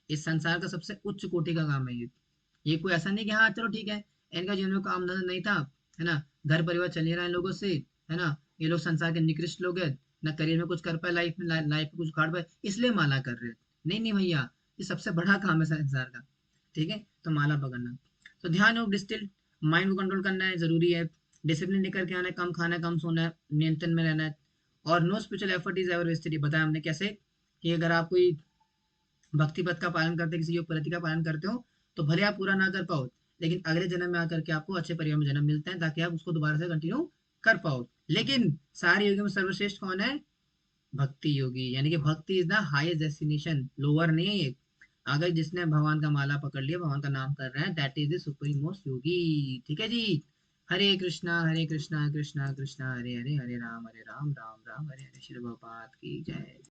इस संसार का सबसे उच्च कोटि का काम है ये कोई ऐसा नहीं कि हाँ चलो ठीक है, इनका जीवन में काम धंधा नहीं था, है ना, घर परिवार चल नहीं रहा है इन लोगों से, है ना, ये लोग संसार के निकृष्ट लोग हैं, ना करियर में कुछ कर पाए, लाइफ में लाइफ में कुछ उखाड़ पाए, इसलिए माला कर रहे हैं। नहीं नहीं भैया, ये सबसे बड़ा काम है संसार का, ठीक है, तो माला पकड़ना। तो ध्यान योग डिस्टिल, माइंड को कंट्रोल करना है, जरूरी है, डिसिप्लिन लेकर के आना है, कम खाना है, कम सोना है, नियंत्रण में रहना है, और no spiritual effort is ever wasted, बताया हमने कैसे, कि अगर आप कोई भक्ति पथ का पालन करते, किसी योग पद्धति का पालन करते हो, तो भले आप पूरा ना कर पाओ, लेकिन अगले जन्म में आकर के आपको अच्छे परिवार में जन्म मिलता है, ताकि आप उसको दोबारा से कंटिन्यू कर पाओ। लेकिन सारे योगियों में सर्वश्रेष्ठ कौन है, भक्ति योगी, यानी कि भक्ति is the highest destination, lower नहीं है ये। अगर जिसने भगवान का माला पकड़ लिया, भगवान का नाम कर रहा है, that is the supreme most yogi, ठीक है जी। हरे कृष्णा कृष्णा कृष्णा हरे हरे, हरे राम राम राम हरे हरे, श्री भगवत की जय।